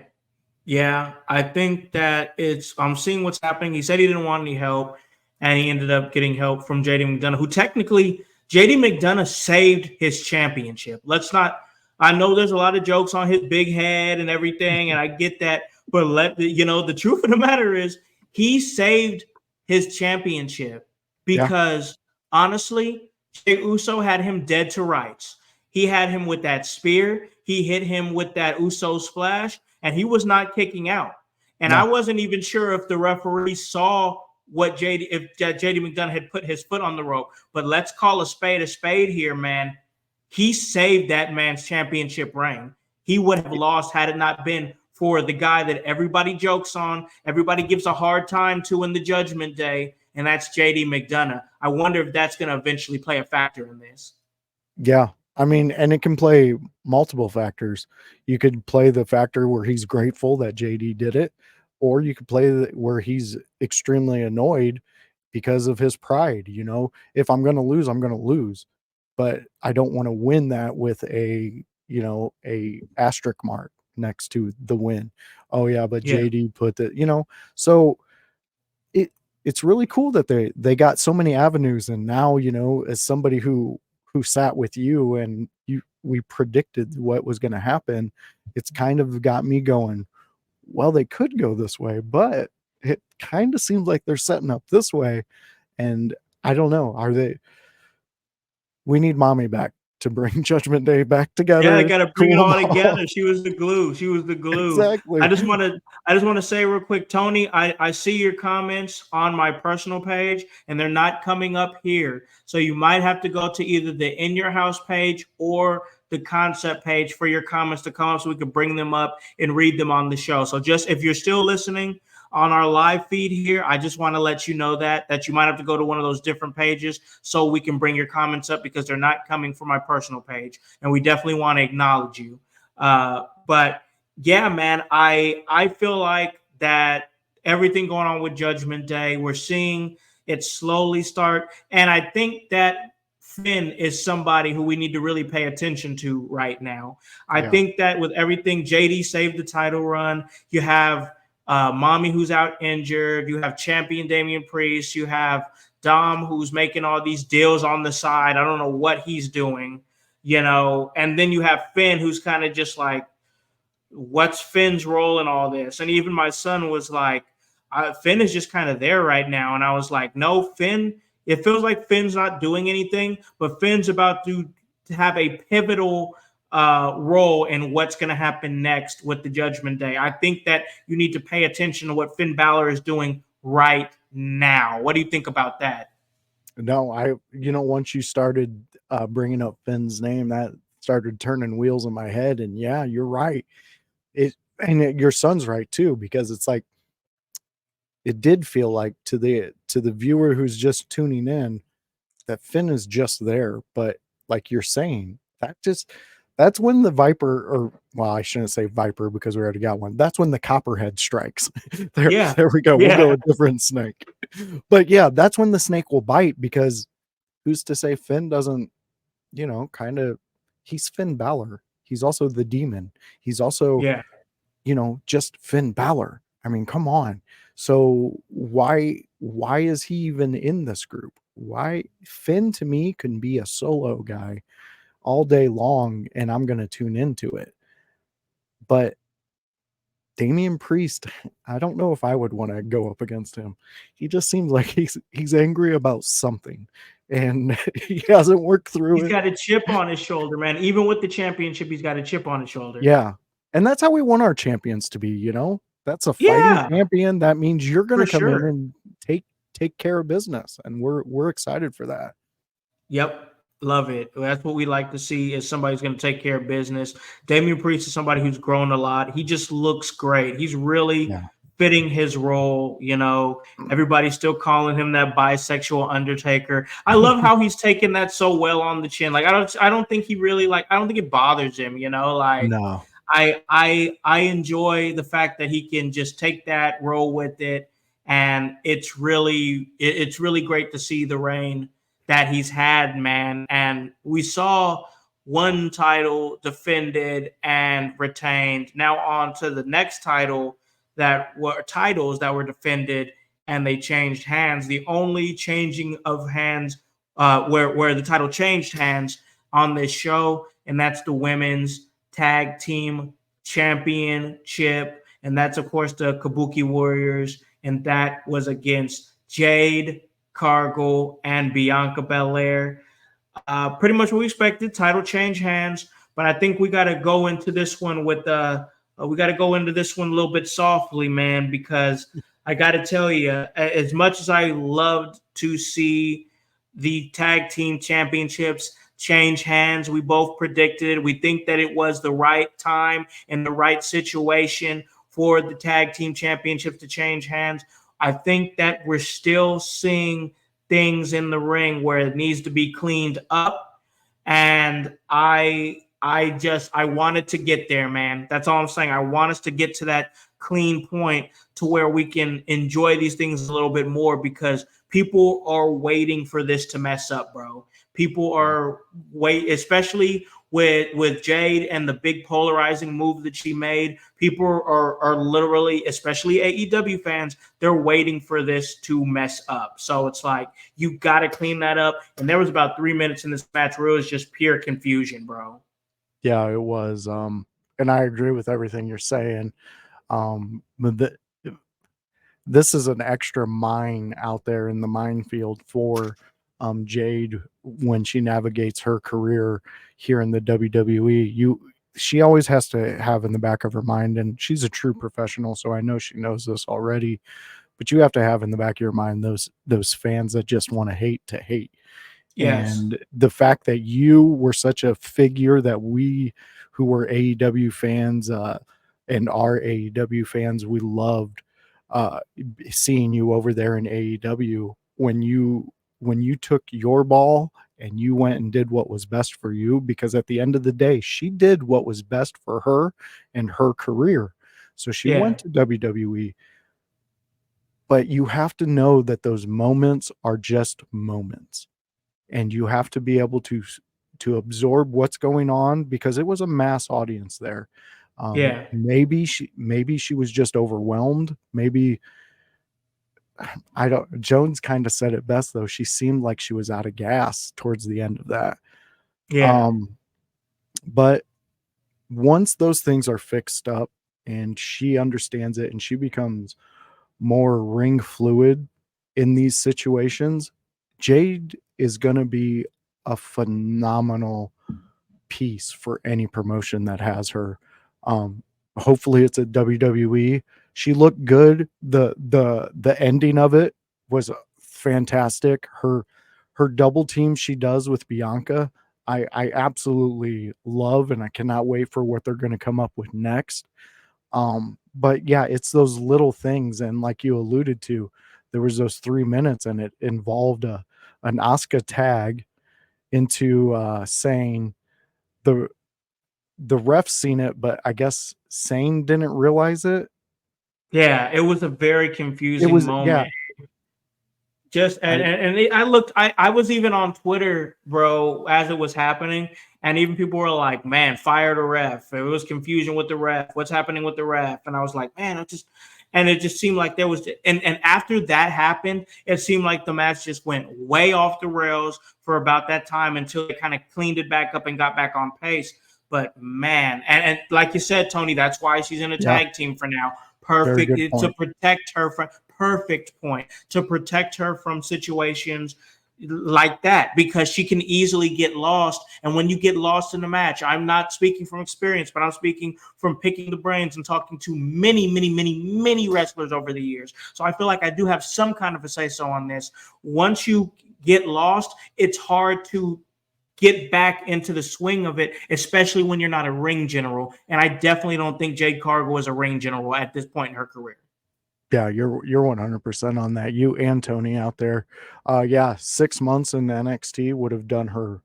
Yeah, I think that I'm seeing what's happening. He said he didn't want any help, and he ended up getting help from JD McDonough, who technically, JD McDonough saved his championship. I know there's a lot of jokes on his big head and everything, and I get that, but the truth of the matter is he saved his championship because honestly, Jey Uso had him dead to rights. He had him with that spear. He hit him with that Uso splash, and he was not kicking out. And I wasn't even sure if the referee saw if JD McDonough had put his foot on the rope. But let's call a spade here, man. He saved that man's championship reign. He would have lost had it not been for the guy that everybody jokes on, everybody gives a hard time to in the Judgment Day, and that's JD McDonough. I wonder if that's going to eventually play a factor in this. Yeah. I mean, and it can play multiple factors. You could play the factor where he's grateful that JD did it, or you could play where he's extremely annoyed because of his pride. You know, if I'm going to lose, I'm going to lose, but I don't want to win that with a asterisk mark next to the win. Oh yeah, but JD put so it's really cool that they got so many avenues. And now, as somebody who sat with you and we predicted what was going to happen, it's kind of got me going, well, they could go this way, but it kind of seems like they're setting up this way. And I don't know, we need mommy back to bring Judgment Day back together. Yeah, they got to bring it all together. She was the glue. Exactly. I just want to say real quick, Tony, I see your comments on my personal page, and they're not coming up here. So you might have to go to either the In Your House page or the concept page for your comments to come up so we can bring them up and read them on the show. So just if you're still listening on our live feed here, I just want to let you know that you might have to go to one of those different pages so we can bring your comments up, because they're not coming from my personal page, and we definitely want to acknowledge you. But yeah, man, I feel like that everything going on with Judgment Day, we're seeing it slowly start, and I think that Finn is somebody who we need to really pay attention to right now. I think that with everything, JD saved the title run. You have Mommy, who's out injured. You have champion Damian Priest. You have Dom, who's making all these deals on the side. I don't know what he's doing, and then you have Finn, who's kind of just like, what's Finn's role in all this? And even my son was like, Finn is just kind of there right now. And I was like, no, Finn, it feels like Finn's not doing anything, but Finn's about to have a pivotal role in what's going to happen next with the Judgment Day. I think that you need to pay attention to what Finn Balor is doing right now. What do you think about that? No, once you started bringing up Finn's name, that started turning wheels in my head. And yeah, you're right. Your son's right too, because it's like, it did feel like to the viewer who's just tuning in that Finn is just there. But like you're saying, that's when the Viper, or well, I shouldn't say Viper because we already got one. That's when the Copperhead strikes. There we go. We'll go a different snake. But yeah, that's when the snake will bite, because who's to say Finn doesn't, he's Finn Balor. He's also the demon. He's also, just Finn Balor. I mean, come on. So why is he even in this group? Why? Finn to me can be a solo guy all day long, and I'm going to tune into it. But Damian Priest, I don't know if I would want to go up against him. He just seems like he's angry about something, and he hasn't worked through He's it. got a chip on his shoulder, man. Even with the championship, he's got a chip on his shoulder. Yeah, and that's how we want our champions to be. That's a fighting Yeah, champion. That means you're going for to come in sure. and take care of business, and we're excited for that. Yep. Love it. That's what we like to see is somebody's going to take care of business. Damian Priest is somebody who's grown a lot. He just looks great. He's really Yeah. fitting his role. Everybody's still calling him that bisexual Undertaker. I love how he's taken that so well on the chin. Like I don't think he really I don't think it bothers him, No. I enjoy the fact that he can just take that, roll with it, and it's really great to see the reign that he's had, man. And we saw one title defended and retained. Now on to the next titles that were defended and they changed hands. The only changing of hands where the title changed hands on this show, and that's the women's tag team championship, and that's of course the Kabuki Warriors, and that was against Jade Cargill and Bianca Belair. Pretty much what we expected. Title change hands, but I think we got to go into this one a little bit softly, man, because I got to tell you, as much as I loved to see the tag team championships change hands, we both predicted. We think that it was the right time and the right situation for the tag team championships to change hands. I think that we're still seeing things in the ring where it needs to be cleaned up. And I wanted to get there, man. That's all I'm saying. I want us to get to that clean point to where we can enjoy these things a little bit more, because people are waiting for this to mess up, bro. People are especially with Jade and the big polarizing move that she made. People are literally, especially AEW fans, they're waiting for this to mess up. So it's like, you got to clean that up. And there was about 3 minutes in this match where it was just pure confusion, bro. Yeah, it was. And I agree with everything you're saying. But this is an extra mine out there in the minefield for Jade when she navigates her career here in the WWE. She always has to have in the back of her mind, and she's a true professional, so I know she knows this already, but you have to have in the back of your mind those fans that just want to hate. Yes. And the fact that you were such a figure that we who were AEW fans and are AEW fans, we loved seeing you over there in AEW when you took your ball and you went and did what was best for you, because at the end of the day, she did what was best for her and her career. So she went to WWE, but you have to know that those moments are just moments, and you have to be able to absorb what's going on, because it was a mass audience there. Maybe she was just overwhelmed. Maybe I don't. Jones kind of said it best though. She seemed like she was out of gas towards the end of that. Yeah. But once those things are fixed up and she understands it and she becomes more ring fluid in these situations, Jade is going to be a phenomenal piece for any promotion that has her. Hopefully it's a WWE. She looked good. The ending of it was fantastic. Her double team she does with Bianca, I absolutely love, and I cannot wait for what they're going to come up with next. But yeah, it's those little things, and like you alluded to, there was those 3 minutes, and it involved an Asuka tag into saying the ref seen it, but I guess Sane didn't realize it. Yeah, it was a very confusing moment. Just I was even on Twitter, bro, as it was happening, and even people were like, "Man, fire the ref." It was confusion with the ref. What's happening with the ref? And I was like, "Man, it just seemed like there was." And after that happened, it seemed like the match just went way off the rails for about that time until they kind of cleaned it back up and got back on pace. But man, and like you said, Tony, that's why she's in a Yeah, tag team for now. very Perfect good to point. protect her from perfect point to protect her from situations like that, because she can easily get lost. And when you get lost in a match, I'm not speaking from experience, but I'm speaking from picking the brains and talking to many wrestlers over the years. So I feel like I do have some kind of a say so on this. Once you get lost, it's hard to get back into the swing of it, especially when you're not a ring general. And I definitely don't think Jade Cargill is a ring general at this point in her career. Yeah, you're 100% on that. You and Tony out there. Yeah, 6 months in NXT would have done her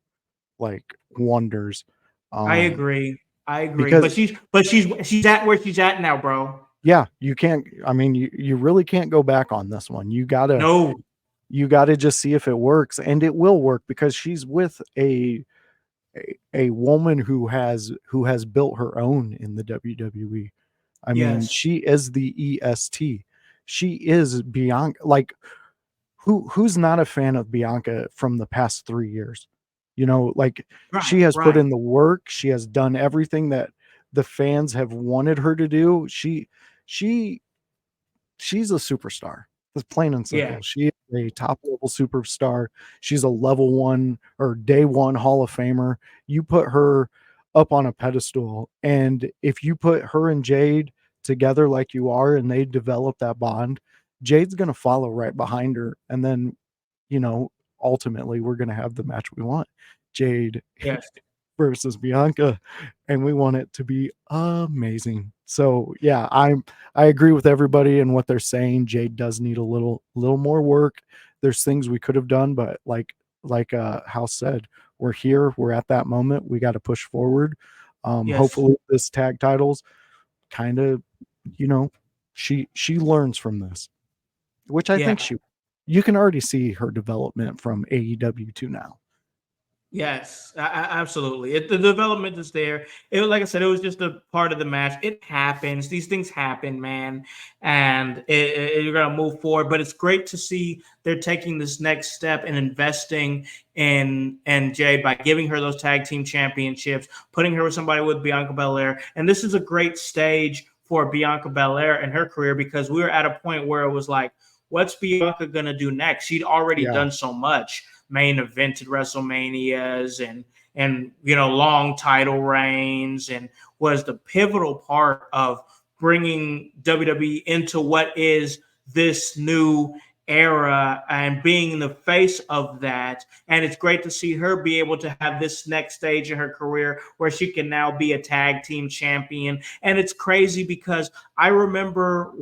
like wonders. I Um, agree. I agree. because She's at where she's at now, bro. yeah, you can't. I mean, you really can't go back on this one. No. You gotta just see if it works, and it will work because she's with a woman who has built her own in the WWE. I mean, Yes. she is the EST. She is Bianca. Like, who's not a fan of Bianca from the past 3 years? You know, like, Right. she has put Right. in the work. She has done everything that the fans have wanted her to do. She she's a superstar. It's plain and Yeah. simple. She is a top level superstar. She's a level 1 or day 1 Hall of Famer. You put her up on a pedestal, and if you put her and Jade together like you are and they develop that bond, Jade's gonna follow right behind her, and then, you know, ultimately, we're gonna have the match we want. Jade Yes. versus Bianca, and we want it to be amazing. So yeah, I agree with everybody and what they're saying. Jade does need a little more work. There's things we could have done, but like House said, we're here, we're at that moment. We got to push forward. Yes. Hopefully this tag titles kind of, you know, she learns from this, which I think Yeah. she you can already see her development from AEW to now. Yes, absolutely. The development is there. It was, like I said, it was just a part of the match. It happens. These things happen, man, and you're gonna move forward. But it's great to see they're taking this next step and investing in Jade by giving her those tag team championships, putting her with somebody with Bianca Belair, and this is a great stage for Bianca Belair and her career, because we were at a point where it was like, what's Bianca gonna do next? She'd already Yeah. done so much, main evented WrestleManias and long title reigns, and was the pivotal part of bringing WWE into what is this new era and being the face of that. And it's great to see her be able to have this next stage in her career where she can now be a tag team champion. And it's crazy because I remember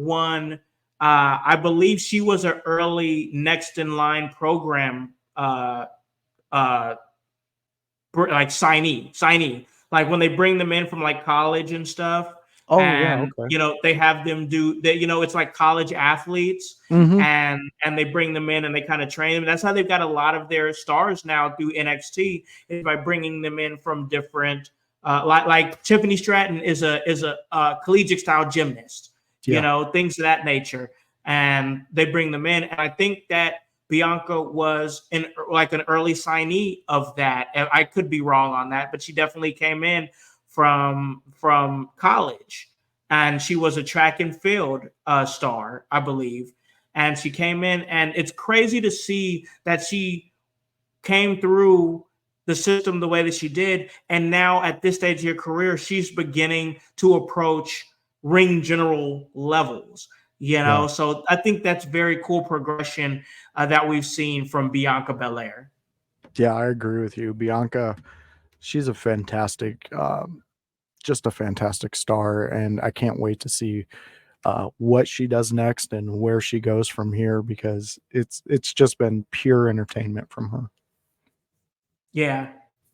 I believe she was an early next in line program uh like signee, like when they bring them in from like college and stuff, Oh yeah, and okay. they have them do that, it's like college athletes, Mhm. and they bring them in and they kind of train them. That's how they've got a lot of their stars now through NXT, is by bringing them in from different like Tiffany Stratton is a collegiate style gymnast, Yeah. things of that nature, and they bring them in. And I think that Bianca was like an early signee of that. I could be wrong on that, but she definitely came in from college, and she was a track and field star, I believe. And she came in, and it's crazy to see that she came through the system the way that she did, and now at this stage of her career, she's beginning to approach ring general levels. Yeah. So I think that's very cool progression that we've seen from Bianca Belair. Yeah, I agree with you. Bianca, she's a fantastic, just a fantastic star, and I can't wait to see what she does next and where she goes from here because it's just been pure entertainment from her. Yeah,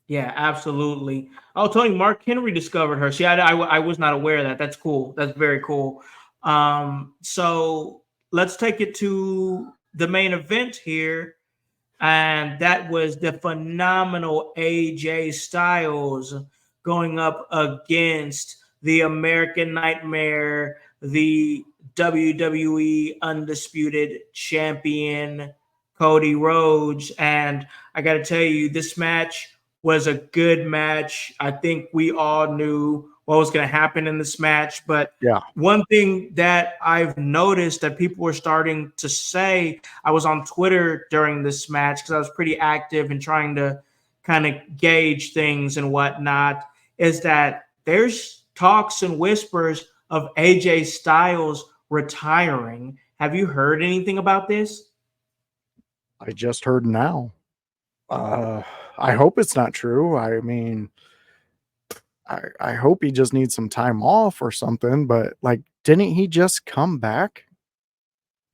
yeah, absolutely. Oh, Tony, Mark Henry discovered her. I was not aware of that. That's cool. That's very cool. So let's take it to the main event here, and that was the phenomenal AJ Styles going up against the American Nightmare, the WWE Undisputed Champion Cody Rhodes. And I got to tell you, this match was a good match. I think we all knew what was going to happen in this match. But Yeah. one thing that I've noticed that people were starting to say, I was on Twitter during this match because I was pretty active and trying to kind of gauge things and whatnot, is that there's talks and whispers of AJ Styles retiring. Have you heard anything about this? I just heard now. I hope it's not true. I mean, I hope he just needs some time off or something, but like, didn't he just come back?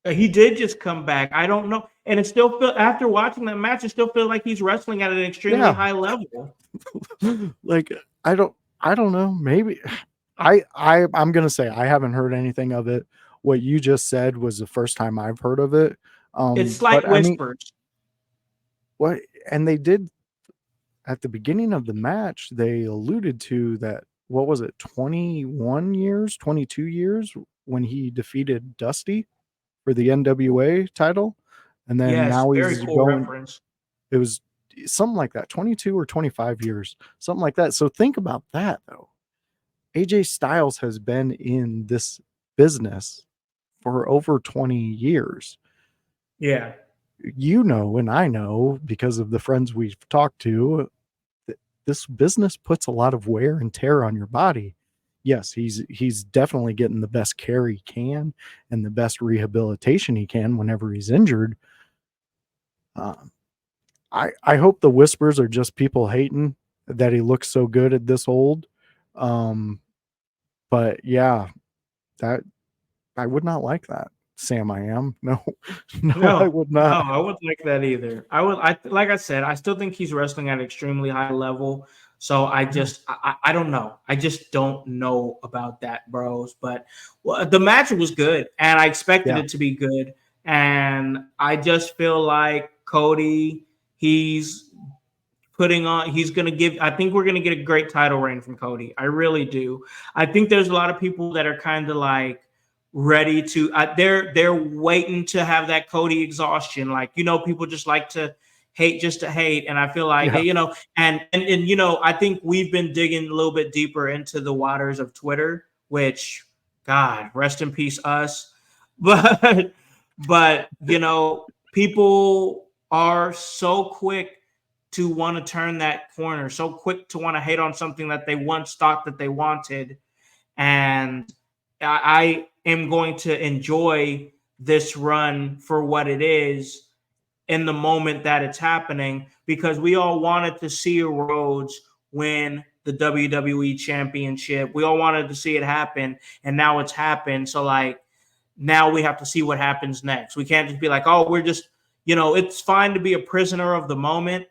He did just come back. I don't know. And it still feel after watching that match, it still feels like he's wrestling at an extremely Yeah. high level. Like, I don't know. Maybe I'm gonna say I haven't heard anything of it. What you just said was the first time I've heard of it. It's But slight I mean, whispers. what and they did at the beginning of the match, they alluded to that, what was it, 21 years, 22 years when he defeated Dusty for the NWA title. And then Yes, now very he's cool going, reference. it was something like that, 22 or 25 years, something like that. So think about that though. AJ Styles has been in this business for over 20 years. Yeah. You know, and I know because of the friends we've talked to, this business puts a lot of wear and tear on your body. Yes, he's definitely getting the best care he can and the best rehabilitation he can whenever he's injured. Um, I hope the whispers are just people hating that he looks so good at this old. Um, but yeah, that I would not like that. Sam, I am. No, no, I No, would no, not. I wouldn't like that either. I like I said, I still think he's wrestling at an extremely high level. So I don't know. I just don't know about that, bros. But well, the match was good, and I expected Yeah, it to be good. And I just feel like Cody, he's putting on, he's going to give, I think we're going to get a great title reign from Cody. I really do. I think there's a lot of people that are kind of like ready to, they're waiting to have that Cody exhaustion. Like, people just like to hate just to hate. And I feel like, yeah, and I think we've been digging a little bit deeper into the waters of Twitter, which, God, rest in peace, us. But people are so quick to want to turn that corner, so quick to want to hate on something that they once thought that they wanted. And I am going to enjoy this run for what it is in the moment that it's happening, because we all wanted to see Rhodes win the WWE championship. We all wanted to see it happen, and now it's happened. So like, now we have to see what happens next. We can't just be like, oh, we're just, it's fine to be a prisoner of the moment,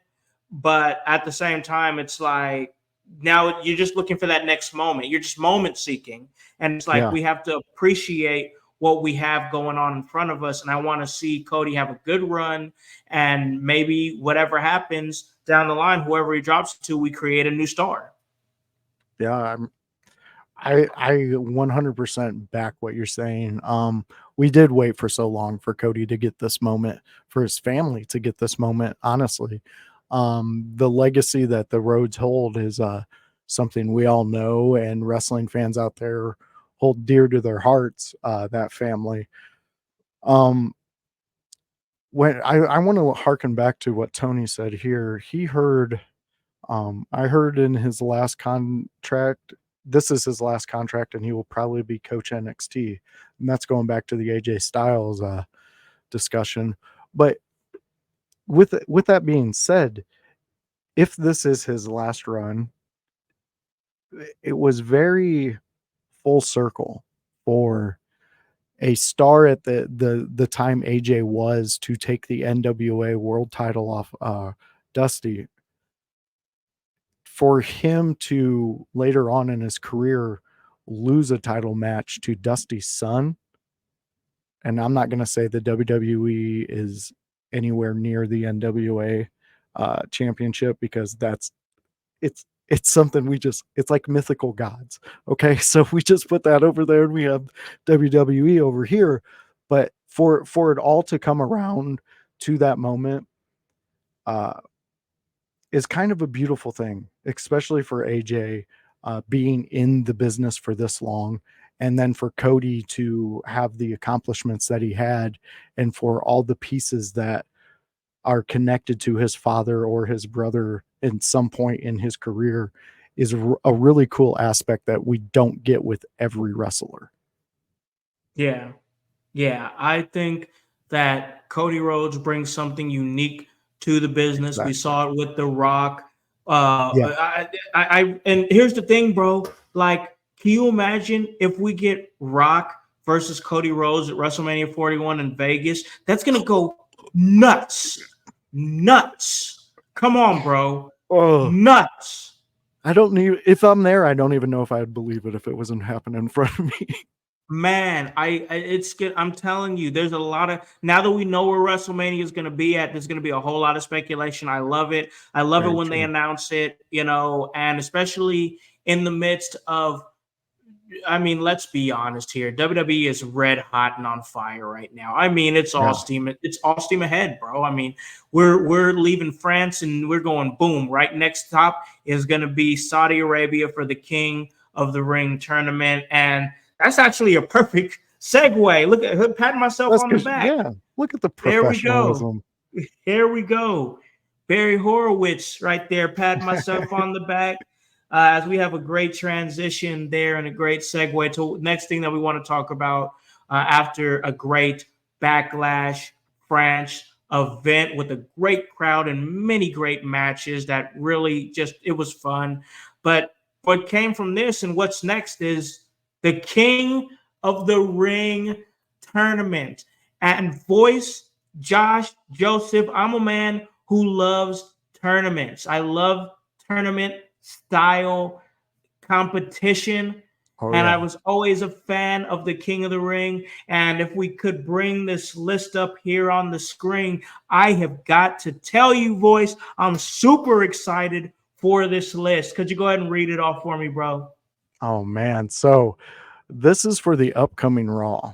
but at the same time, it's like, now you're just looking for that next moment. You're just moment seeking. And it's like, yeah. we have to appreciate what we have going on in front of us. And I want to see Cody have a good run. And maybe whatever happens down the line, whoever he drops to, we create a new star. Yeah, I 100% back what you're saying. We did wait for so long for Cody to get this moment, for his family to get this moment. Honestly, the legacy that the Rhodes hold is something we all know, and wrestling fans out there hold dear to their hearts. That family. Um, when I want to harken back to what Tony said here. He heard I heard in his last contract, this is his last contract, and he will probably be coach NXT. And that's going back to the AJ Styles discussion. But with that being said, if this is his last run, it was very full circle for a star at the time AJ was to take the NWA world title off Dusty, for him to later on in his career lose a title match to Dusty's son. And I'm not going to say the WWE is anywhere near the NWA championship, because it's something it's like mythical gods. Okay. So we just put that over there and we have WWE over here. But for it all to come around to that moment, uh, is kind of a beautiful thing, especially for AJ being in the business for this long. And then for Cody to have the accomplishments that he had, and for all the pieces that are connected to his father or his brother in some point in his career, is a really cool aspect that we don't get with every wrestler. Yeah. Yeah, I think that Cody Rhodes brings something unique to the business. We Exactly. saw it with The Rock. Yeah. And here's the thing, bro. Like, can you imagine if we get Rock versus Cody Rhodes at WrestleMania 41 in Vegas? That's gonna go nuts, nuts. Come on, bro, Oh, nuts. I don't need, if I'm there, I don't even know if I'd believe it if it wasn't happening in front of me. Man, it's good. I'm telling you, there's a lot of, now that we know where WrestleMania is going to be at, there's going to be a whole lot of speculation. I love it. I love it Very when they true. announce it, and especially in the midst of, I mean, let's be honest here. WWE is red hot and on fire right now. I mean, Yeah. it's all steam ahead, bro. I mean, we're leaving France and we're going boom. Right next top is going to be Saudi Arabia for the King of the Ring tournament, and that's actually a perfect segue. Look at patting myself That's on the because, back. yeah, look at the There we go. professionalism. Here we go. Barry Horowitz right there, patting myself on the back. As we have a great transition there and a great segue to next thing that we want to talk about after a great Backlash France event with a great crowd and many great matches that really just, it was fun. But what came from this and what's next is the King of the Ring tournament. And voice Josh Joseph, I'm a man who loves tournaments. I love tournament style competition. Oh, And I yeah. was always a fan of the King of the Ring. And if we could bring this list up here on the screen, I have got to tell you, voice, I'm super excited for this list. Could you go ahead and read it off for me, bro? Oh, man. So this is for the upcoming Raw.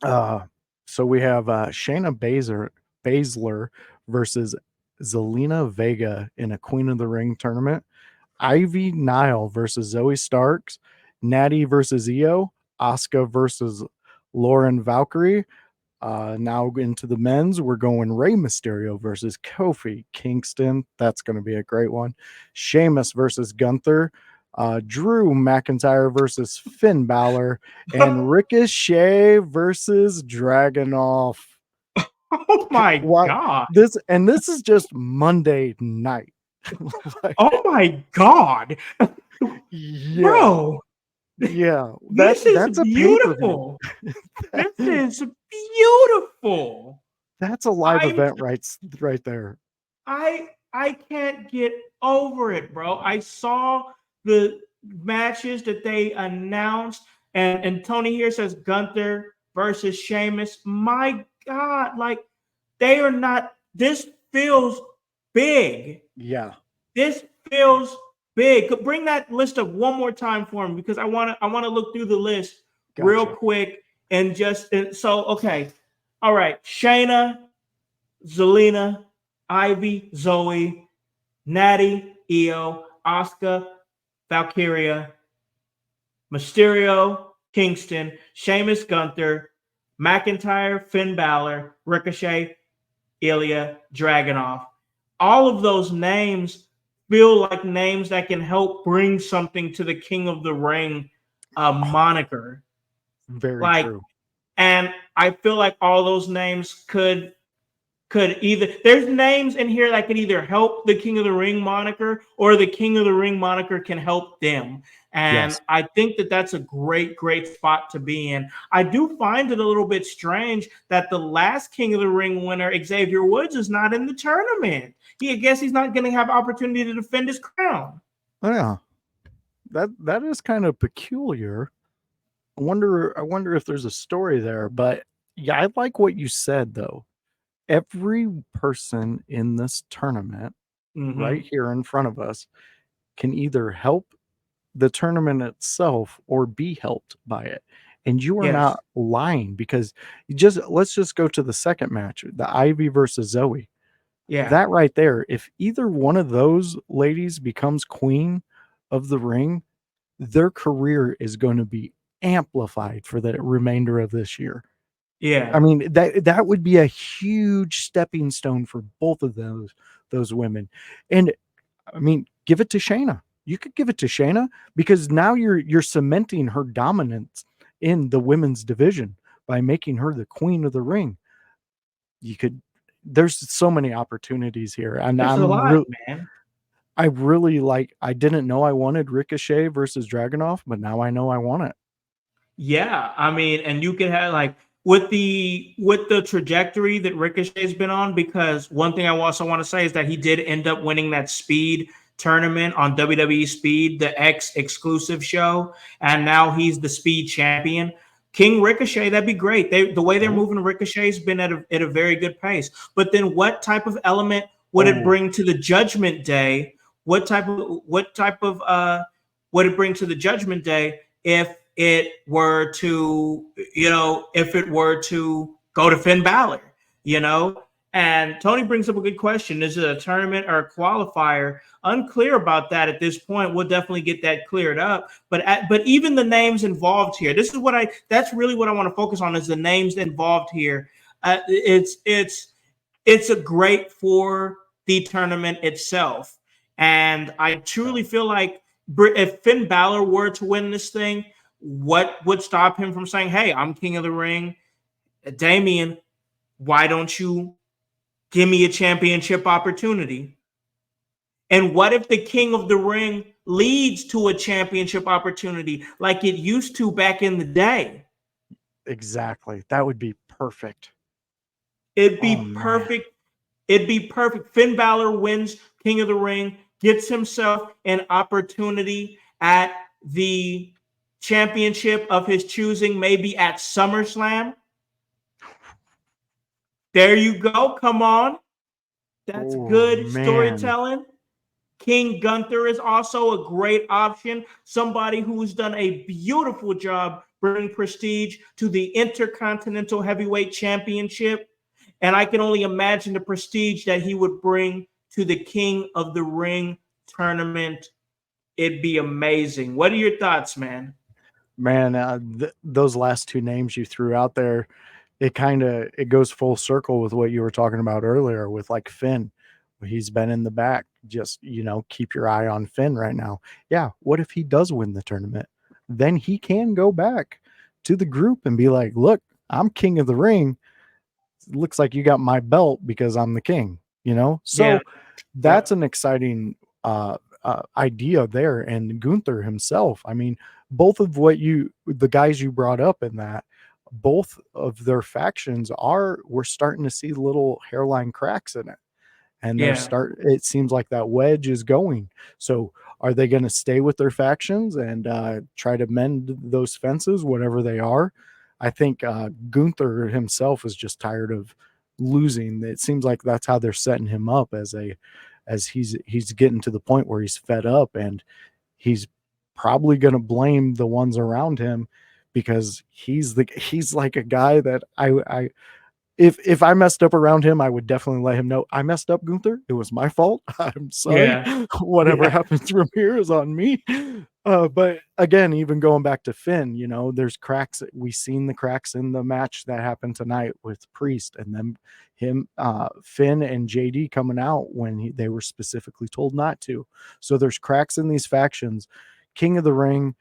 Uh, so we have Shayna Baszler versus Zelina Vega in a Queen of the Ring tournament. Ivy Nile versus Zoe Starks. Natty versus Io. Asuka versus Lauren Valkyrie. Now into the men's, we're going Rey Mysterio versus Kofi Kingston. That's going to be a great one. Sheamus versus Gunther. Drew McIntyre versus Finn Balor, and Ricochet versus Dragunov. Oh my What God. this is just Monday night. Like, Oh my God. yeah, Bro, yeah. this is That's a pay-per-view. beautiful. This is beautiful. That's a live I event right there. I can't get over it, bro. I saw the matches that they announced, and Tony here says Gunther versus Sheamus. My God, like they are not. This feels big. Yeah. This feels big. Could bring that list up one more time for me because I want to look through the list real Gotcha. quick and just so okay. All right, Shayna, Zelina, Ivy, Zoe, Natty, Io, Asuka, Valkyria, Mysterio, Kingston, Sheamus, Gunther, McIntyre, Finn Balor, Ricochet, Ilya, Dragunov. All of those names feel like names that can help bring something to the King of the Ring moniker. Very Like, true. and I feel like all those names could either, there's names in here that could either help the King of the Ring moniker or the King of the Ring moniker can help them. And Yes. I think that that's a great spot to be in. I do find it a little bit strange that the last King of the Ring winner, Xavier Woods, is not in the tournament. I guess he's not going to have opportunity to defend his crown. Oh, yeah. That is kind of peculiar. I wonder if there's a story there, but yeah, I like what you said though. Every person in this tournament right Mm-hmm. here in front of us can either help the tournament itself or be helped by it. And you are Yes. not lying, because let's just go to the second match, the Ivy versus Zoe. Yeah. That right there, if either one of those ladies becomes queen of the ring, their career is going to be amplified for the remainder of this year. I Yeah. mean, that would be a huge stepping stone for both of those women. And I mean, give it to Shayna. You could give it to Shayna because now you're cementing her dominance in the women's division by making her the queen of the ring. You could there's so many opportunities here. And There's a lot, man. I really like I didn't know I wanted Ricochet versus Dragunov, but now I know I want it. Yeah, I mean, and you can have like with the trajectory that Ricochet's been on, because one thing I also want to say is that he did end up winning that Speed tournament on WWE Speed, the X exclusive show, and now he's the Speed champion. King Ricochet, that'd be great. The way they're moving Ricochet's been at a very good pace. But then, what type of element would it bring to the Judgment Day? What type of would it bring to the Judgment Day if it were to, if it were to go to Finn Balor, And Tony brings up a good question. Is it a tournament or a qualifier? Unclear about that at this point. We'll definitely get that cleared up. But even the names involved here, that's really what I want to focus on, is the names involved here. It's a great for the tournament itself. And I truly feel like if Finn Balor were to win this thing, what would stop him from saying, hey, I'm king of the ring? Damian, why don't you give me a championship opportunity? And what if the king of the ring leads to a championship opportunity like it used to back in the day? Exactly. That would be perfect. It'd be perfect. It'd be perfect. Finn Balor wins King of the Ring, gets himself an opportunity at the championship of his choosing, maybe at SummerSlam. There you go. Come on. That's good storytelling. King Gunther is also a great option. Somebody who's done a beautiful job bringing prestige to the Intercontinental Heavyweight Championship. And I can only imagine the prestige that he would bring to the King of the Ring tournament. It'd be amazing. What are your thoughts, man? Man, those last two names you threw out there, it goes full circle with what you were talking about earlier with like Finn. He's been in the back. Just, keep your eye on Finn right now. Yeah, what if he does win the tournament? Then he can go back to the group and be like, look, I'm king of the ring. It looks like you got my belt because I'm the king, So that's an exciting idea there. And Gunther himself, I mean, both of the guys you brought up in that, both of their factions we're starting to see little hairline cracks in it. And it seems like that wedge is going. So are they going to stay with their factions and try to mend those fences, whatever they are? I think Gunther himself is just tired of losing. It seems like that's how they're setting him up as he's getting to the point where he's fed up, and he's probably going to blame the ones around him because he's like a guy that I if I messed up around him, I would definitely let him know I messed up, Gunther. It was my fault. I'm sorry. Whatever happens from here is on me. But again, even going back to Finn, there's cracks. We've seen the cracks in the match that happened tonight with Priest, and then Finn and JD coming out when they were specifically told not to. So there's cracks in these factions. King of the Ring.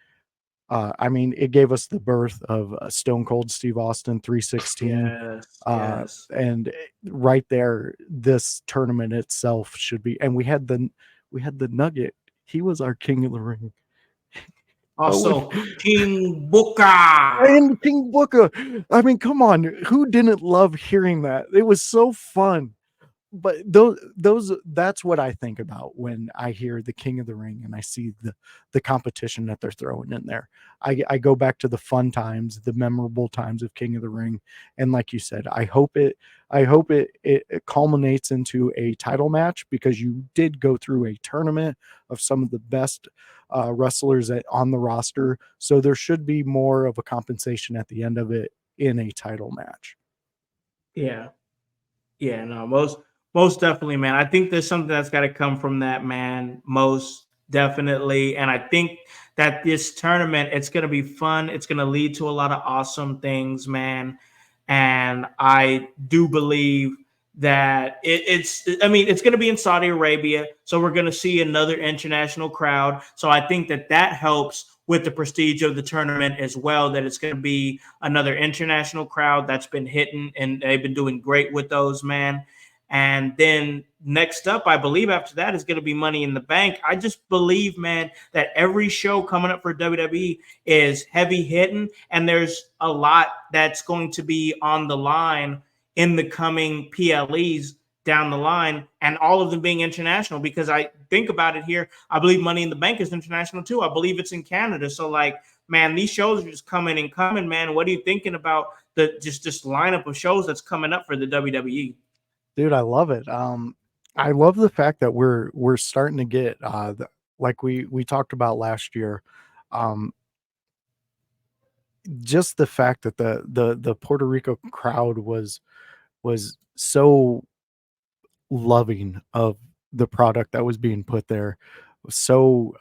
I mean, it gave us the birth of Stone Cold Steve Austin 316. Yes. And right there, this tournament itself should be. And we had the Nugget. He was our King of the Ring. Also, King Booker. And King Booker. I mean, come on. Who didn't love hearing that? It was so fun. But that's what I think about when I hear the King of the Ring and I see the competition that they're throwing in there. I go back to the fun times, the memorable times of King of the Ring, and like you said, I hope it culminates into a title match, because you did go through a tournament of some of the best wrestlers on the roster, so there should be more of a compensation at the end of it in a title match. Yeah, no, Most definitely, man. I think there's something that's got to come from that, man. Most definitely. And I think that this tournament, it's going to be fun. It's going to lead to a lot of awesome things, man. And I do believe that I mean, it's going to be in Saudi Arabia. So we're going to see another international crowd. So I think that that helps with the prestige of the tournament as well, that it's going to be another international crowd that's been hitting, and they've been doing great with those, man. And then next up, I believe after that is going to be Money in the Bank. I just believe, man, that every show coming up for WWE is heavy hitting, and there's a lot that's going to be on the line in the coming PLEs down the line, and all of them being international. Because I think about it here, I believe Money in the Bank is international too. I believe it's in Canada. So, like, man, these shows are just coming and coming, man. What are you thinking about the just this lineup of shows that's coming up for the WWE? Dude, I love it. I love the fact that we're starting to get like we talked about last year. Um, just the fact that the Puerto Rico crowd was so loving of the product that was being put there, so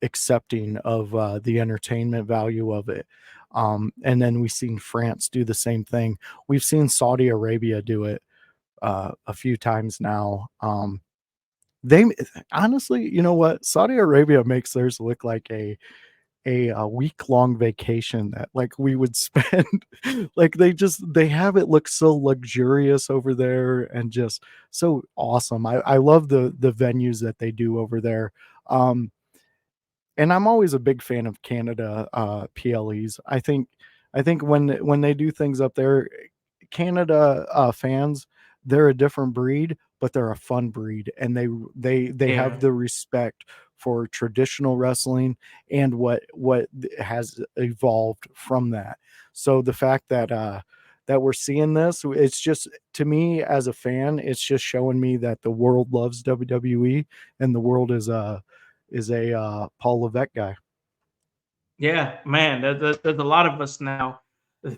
accepting of the entertainment value of it. And then we've seen France do the same thing. We've seen Saudi Arabia do it a few times now. They honestly, you know what? Saudi Arabia makes theirs look like a week-long vacation that, like, we would spend. Like, they have it look so luxurious over there and just so awesome. I love the venues that they do over there. Um, and I'm always a big fan of Canada PLEs. I think when they do things up there, Canada fans, they're a different breed, but they're a fun breed, and they Yeah. have the respect for traditional wrestling and what has evolved from that. So the fact that that we're seeing this, it's just, to me as a fan, it's just showing me that the world loves WWE, and the world is a Paul Levesque guy. Yeah, man, there's a lot of us now,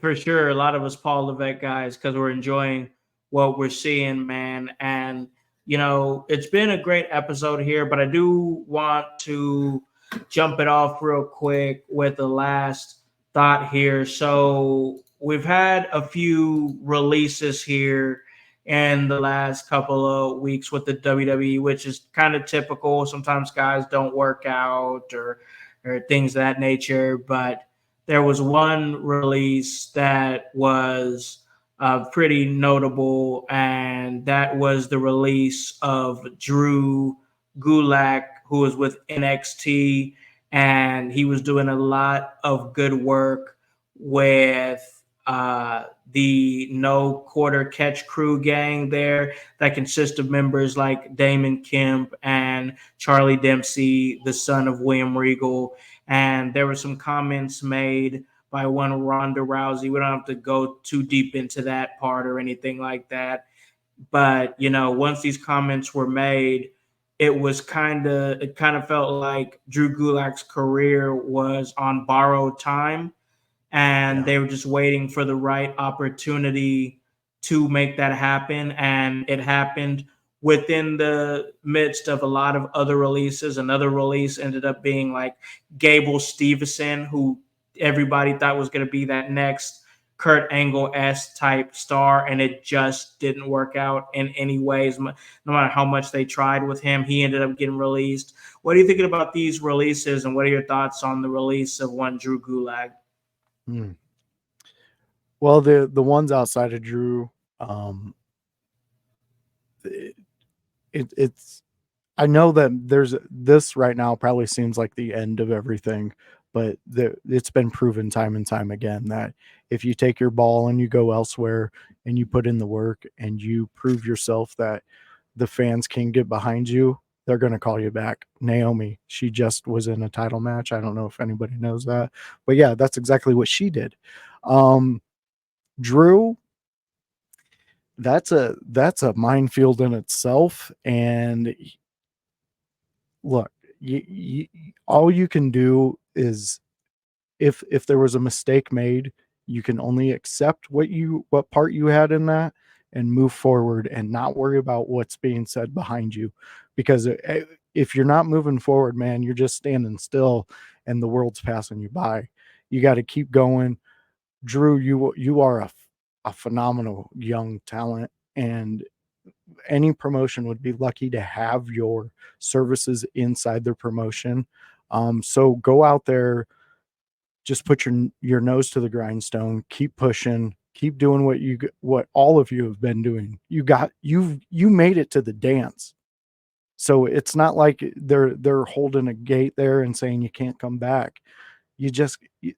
for sure. A lot of us Paul Levesque guys, because we're enjoying what we're seeing, man. And it's been a great episode here, but I do want to jump it off real quick with the last thought here. So we've had a few releases here in the last couple of weeks with the WWE, which is kind of typical. Sometimes guys don't work out or things of that nature. But there was one release that was pretty notable, and that was the release of Drew Gulak, who was with NXT, and he was doing a lot of good work with the No Quarter Catch Crew gang there that consists of members like Damon Kemp and Charlie Dempsey, the son of William Regal. And there were some comments made by one Ronda Rousey. We don't have to go too deep into that part or anything like that. But once these comments were made, it kind of felt like Drew Gulak's career was on borrowed time, and Yeah. they were just waiting for the right opportunity to make that happen. And it happened within the midst of a lot of other releases. Another release ended up being like Gable Steveson, who everybody thought was going to be that next Kurt Angle-esque type star, and it just didn't work out in any ways. No matter how much they tried with him, he ended up getting released. What are you thinking about these releases, and what are your thoughts on the release of one Drew Gulak? Hmm. Well, the ones outside of Drew, um, it, it's I know that there's this right now probably seems like the end of everything, but it's been proven time and time again that if you take your ball and you go elsewhere and you put in the work and you prove yourself that the fans can get behind you, they're going to call you back. Naomi, she just was in a title match. I don't know if anybody knows that, but yeah, that's exactly what she did. Um, Drew, that's a minefield in itself. And look, all you can do is, if there was a mistake made, you can only accept what part you had in that, and move forward and not worry about what's being said behind you. Because if you're not moving forward, man, you're just standing still and the world's passing you by. You got to keep going. Drew, you are a phenomenal young talent, and any promotion would be lucky to have your services inside their promotion. So go out there, just put your nose to the grindstone, keep pushing, keep doing what all of you have been doing. You made it to the dance. So it's not like they're holding a gate there and saying you can't come back.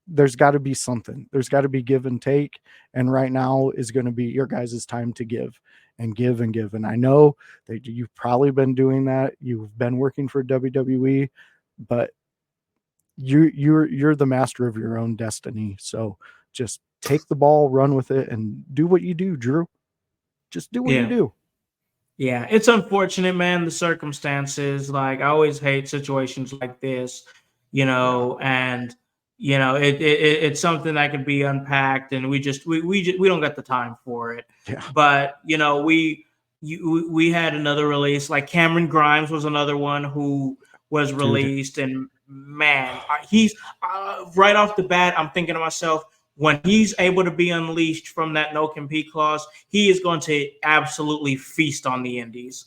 There's got to be something. There's got to be give and take, and right now is going to be your guys' time to give and give and give. And I know that you've probably been doing that. You've been working for WWE, but you're the master of your own destiny. So just take the ball, run with it, and do what you do, Drew. Just do what you Yeah. do. Yeah, it's unfortunate, man, the circumstances. Like, I always hate situations like this, and it's something that can be unpacked, and we don't got the time for it. Yeah. But we had another release, like Cameron Grimes was another one who was released, and man, he's right off the bat, I'm thinking to myself, when he's able to be unleashed from that no compete clause, he is going to absolutely feast on the indies.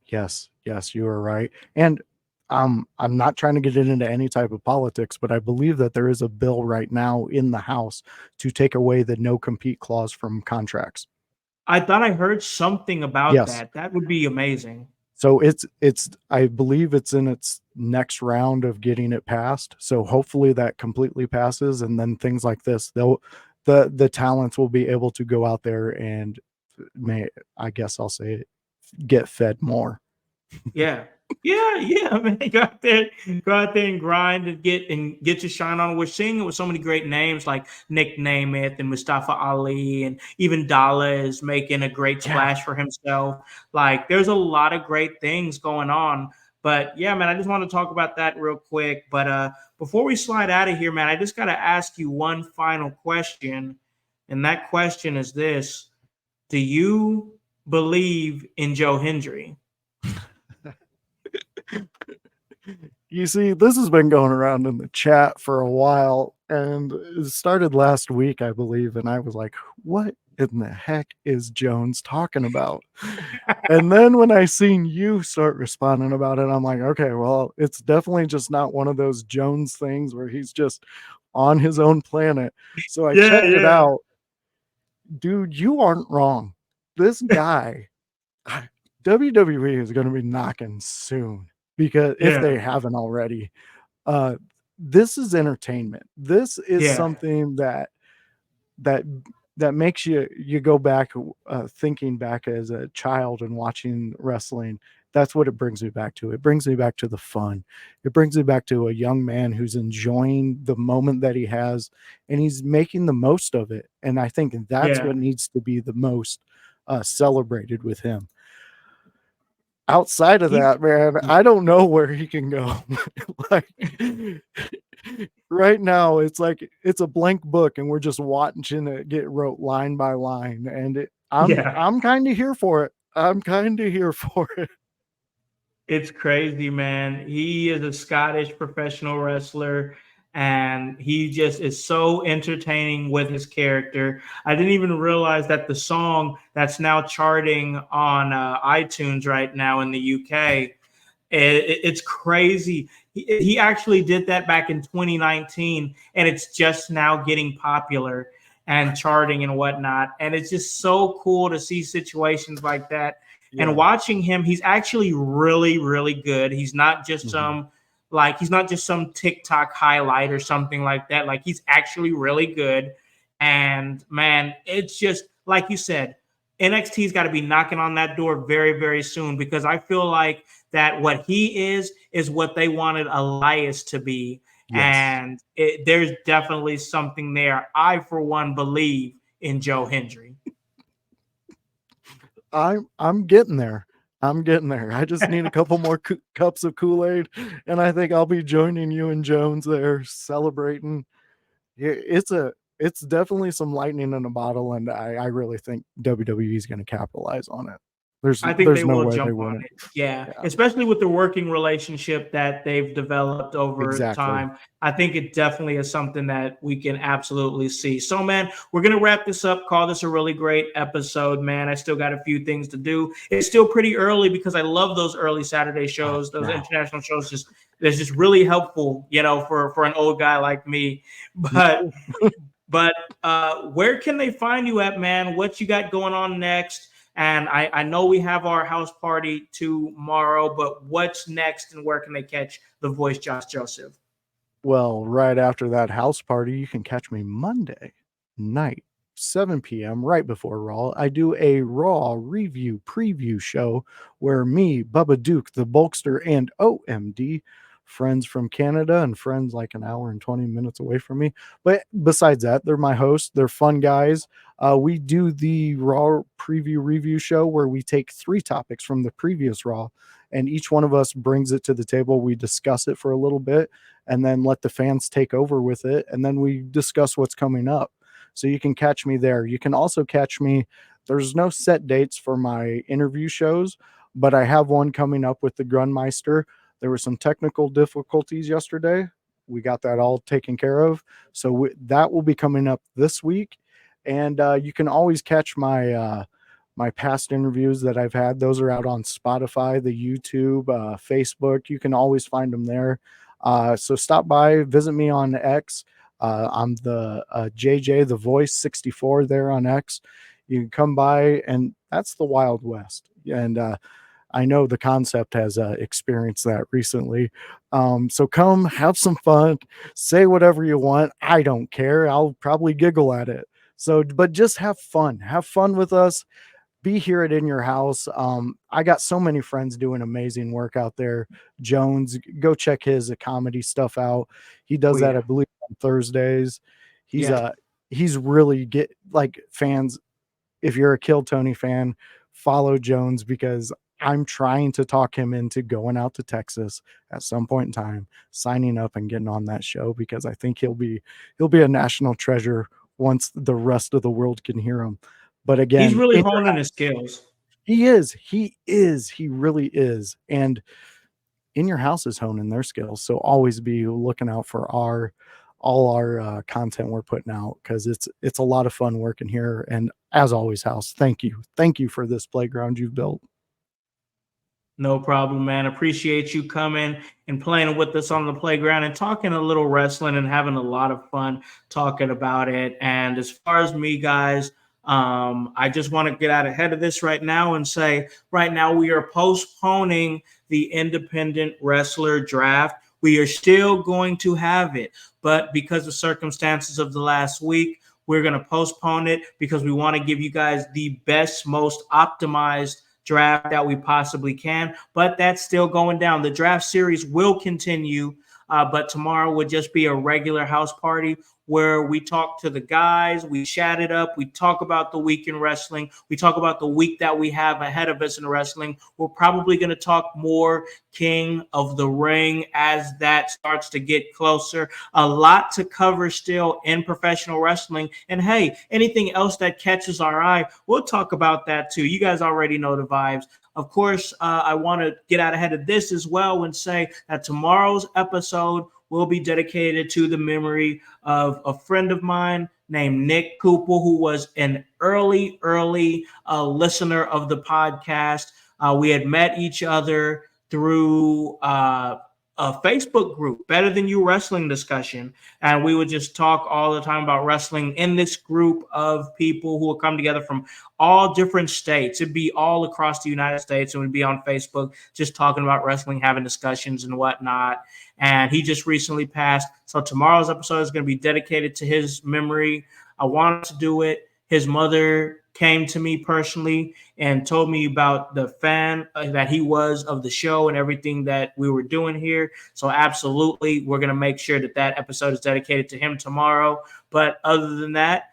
Yes, you are right. And I'm not trying to get into any type of politics, but I believe that there is a bill right now in the House to take away the no compete clause from contracts. I thought I heard something about Yes. that. That would be amazing. So it's I believe it's in its next round of getting it passed. So hopefully that completely passes, and then things like this, the talents will be able to go out there and I guess I'll say it, get fed more. Yeah. Yeah, man. Go out there and grind and get your shine on. We're seeing it with so many great names like Nick Namath and Mustafa Ali, and even Dalla is making a great splash for himself. Like, there's a lot of great things going on. But yeah, man, I just want to talk about that real quick. But before we slide out of here, man, I just gotta ask you one final question. And that question is this: do you believe in Joe Hendry? You see, this has been going around in the chat for a while, and it started last week, I believe, and I was like, what in the heck is Jones talking about? And then when I seen you start responding about it, I'm like, okay, well, it's definitely just not one of those Jones things where he's just on his own planet. So I checked it out. Dude, you aren't wrong. This guy, WWE is going to be knocking soon, because if they haven't already, this is entertainment. This is something that makes you go back, thinking back as a child and watching wrestling. That's what it brings me back to. It brings me back to the fun. It brings me back to a young man who's enjoying the moment that he has, and he's making the most of it. And I think that's what needs to be the most celebrated with him. Outside of that, man, I don't know where he can go. Like, right now, it's like it's a blank book, and we're just watching it get wrote line by line. And I'm kind of here for it. I'm kind of here for it. It's crazy, man. He is a Scottish professional wrestler, and he just is so entertaining with his character. I didn't even realize that the song that's now charting on iTunes right now in the UK, it's crazy. He actually did that back in 2019, and it's just now getting popular and charting and whatnot. And it's just so cool to see situations like that. And watching him, he's actually really, really good. He's not just he's not just some TikTok highlight or something like that. Like, he's actually really good. And man, it's just like you said, NXT's got to be knocking on that door very, very soon, because I feel like that what he is what they wanted Elias to be. And there's definitely something there. I, for one, believe in Joe Hendry. I'm getting there. I'm getting there. I just need a couple more cups of Kool-Aid, and I think I'll be joining you and Jones there celebrating. It's it's definitely some lightning in a bottle, and I really think WWE is going to capitalize on it. I think they There's no will way they jump on wouldn't. it. Yeah. Yeah, Especially with the working relationship that they've developed over exactly. time. I think it definitely is something that we can absolutely see. So, man, we're going to wrap this up. Call this a really great episode, man. I still got a few things to do. It's still pretty early because I love those early Saturday shows, those Yeah. international shows. It's just really helpful, for an old guy like me. But where can they find you at, man? What you got going on next? And I know we have our house party tomorrow, but what's next and where can they catch the voice Josh Joseph? Well, right after that house party, you can catch me Monday night, 7 p.m., right before Raw. I do a Raw review preview show where me, Bubba Duke, the Bulkster, and OMD, friends from Canada and friends like an hour and 20 minutes away from me. But besides that, they're my hosts. They're fun guys. We do the Raw preview review show where we take 3 topics from the previous Raw, and each one of us brings it to the table. We discuss it for a little bit and then let the fans take over with it. And then we discuss what's coming up. So you can catch me there. You can also catch me. There's no set dates for my interview shows, but I have one coming up with the Grunmeister. There were some technical difficulties yesterday. We got that all taken care of. So that will be coming up this week. And you can always catch my past interviews that I've had. Those are out on Spotify, the YouTube, Facebook. You can always find them there. So stop by, visit me on X. I'm the JJ, the Voice 64 there on X. You can come by, and that's the Wild West. And I know the concept has experienced that recently. So come have some fun, say whatever you want. I don't care. I'll probably giggle at it. So, but just have fun. Have fun with us. Be here at In Your House. I got so many friends doing amazing work out there. Jones, go check his comedy stuff out. He Oh does that, yeah, I believe, on Thursdays. He's yeah. he's really get like fans. If you're a Kill Tony fan, follow Jones because I'm trying to talk him into going out to Texas at some point in time, signing up and getting on that show because I think he'll be a national treasure once the rest of the world can hear him. But He's again, really honing his skills. he really is. And In Your House is honing their skills. So always be looking out for all our content we're putting out because it's a lot of fun working here. And as always, House, thank you for this playground you've built. No problem, man. Appreciate you coming and playing with us on the playground and talking a little wrestling and having a lot of fun talking about it. And as far as me, guys, I just want to get out ahead of this right now and say right now we are postponing the independent wrestler draft. We are still going to have it, but because of circumstances of the last week, we're going to postpone it because we want to give you guys the best, most optimized draft that we possibly can, but that's still going down. The draft series will continue, but tomorrow would just be a regular house party where we talk to the guys, we chat it up, we talk about the week in wrestling, we talk about the week that we have ahead of us in wrestling. We're probably going to talk more King of the Ring as that starts to get closer. A lot to cover still in professional wrestling. And hey, anything else that catches our eye, we'll talk about that too. You guys already know the vibes. Of course, I want to get out ahead of this as well and say that tomorrow's episode will be dedicated to the memory of a friend of mine named Nick Cooper, who was an early listener of the podcast. We had met each other through a Facebook group, Better Than You Wrestling Discussion. And we would just talk all the time about wrestling in this group of people who would come together from all different states. It'd be all across the United States, and we'd be on Facebook just talking about wrestling, having discussions and whatnot. And he just recently passed. So tomorrow's episode is going to be dedicated to his memory. I wanted to do it. His mother came to me personally and told me about the fan that he was of the show and everything that we were doing here. So absolutely, we're going to make sure that that episode is dedicated to him tomorrow. But other than that,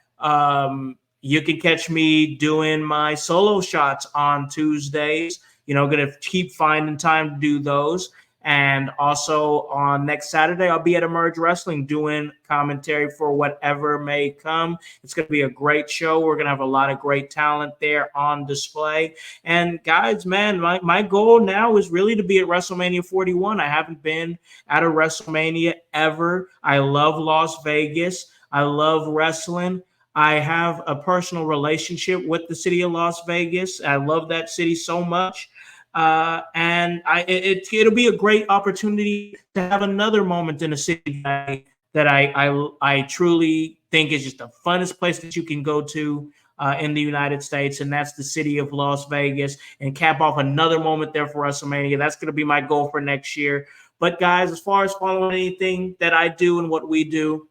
you can catch me doing my solo shots on Tuesdays. Going to keep finding time to do those. And also on next Saturday, I'll be at Emerge Wrestling doing commentary for whatever may come. It's going to be a great show. We're going to have a lot of great talent there on display. And guys, man, my goal now is really to be at WrestleMania 41. I haven't been at a WrestleMania ever. I love Las Vegas. I love wrestling. I have a personal relationship with the city of Las Vegas. I love that city so much. And it'll be a great opportunity to have another moment in a city that I truly think is just the funnest place that you can go to in the United States, and that's the city of Las Vegas, and cap off another moment there for WrestleMania. That's going to be my goal for next year. But guys, as far as following anything that I do and what we do,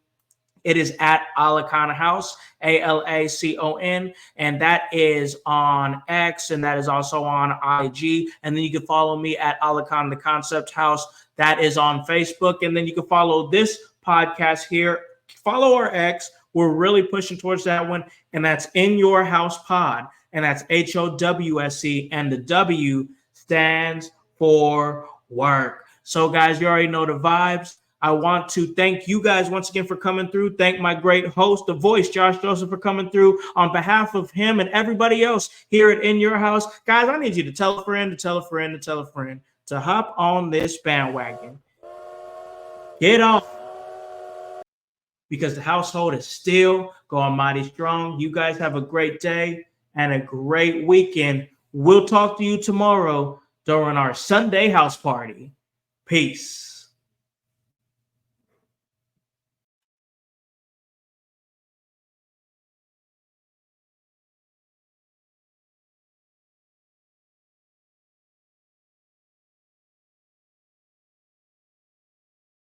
it is at Alacon House, ALACON, and that is on X, and that is also on IG. And then you can follow me at Alacon the Concept House. That is on Facebook. And then you can follow this podcast here. Follow our X. We're really pushing towards that one, and that's In Your House Pod, and that's HOWSE, and the W stands for work. So, guys, you already know the vibes. I want to thank you guys once again for coming through. Thank my great host, the voice, Josh Joseph, for coming through. On behalf of him and everybody else here at In Your House, guys, I need you to tell a friend, to tell a friend, to tell a friend to hop on this bandwagon. Get off, because the household is still going mighty strong. You guys have a great day and a great weekend. We'll talk to you tomorrow during our Sunday house party. Peace.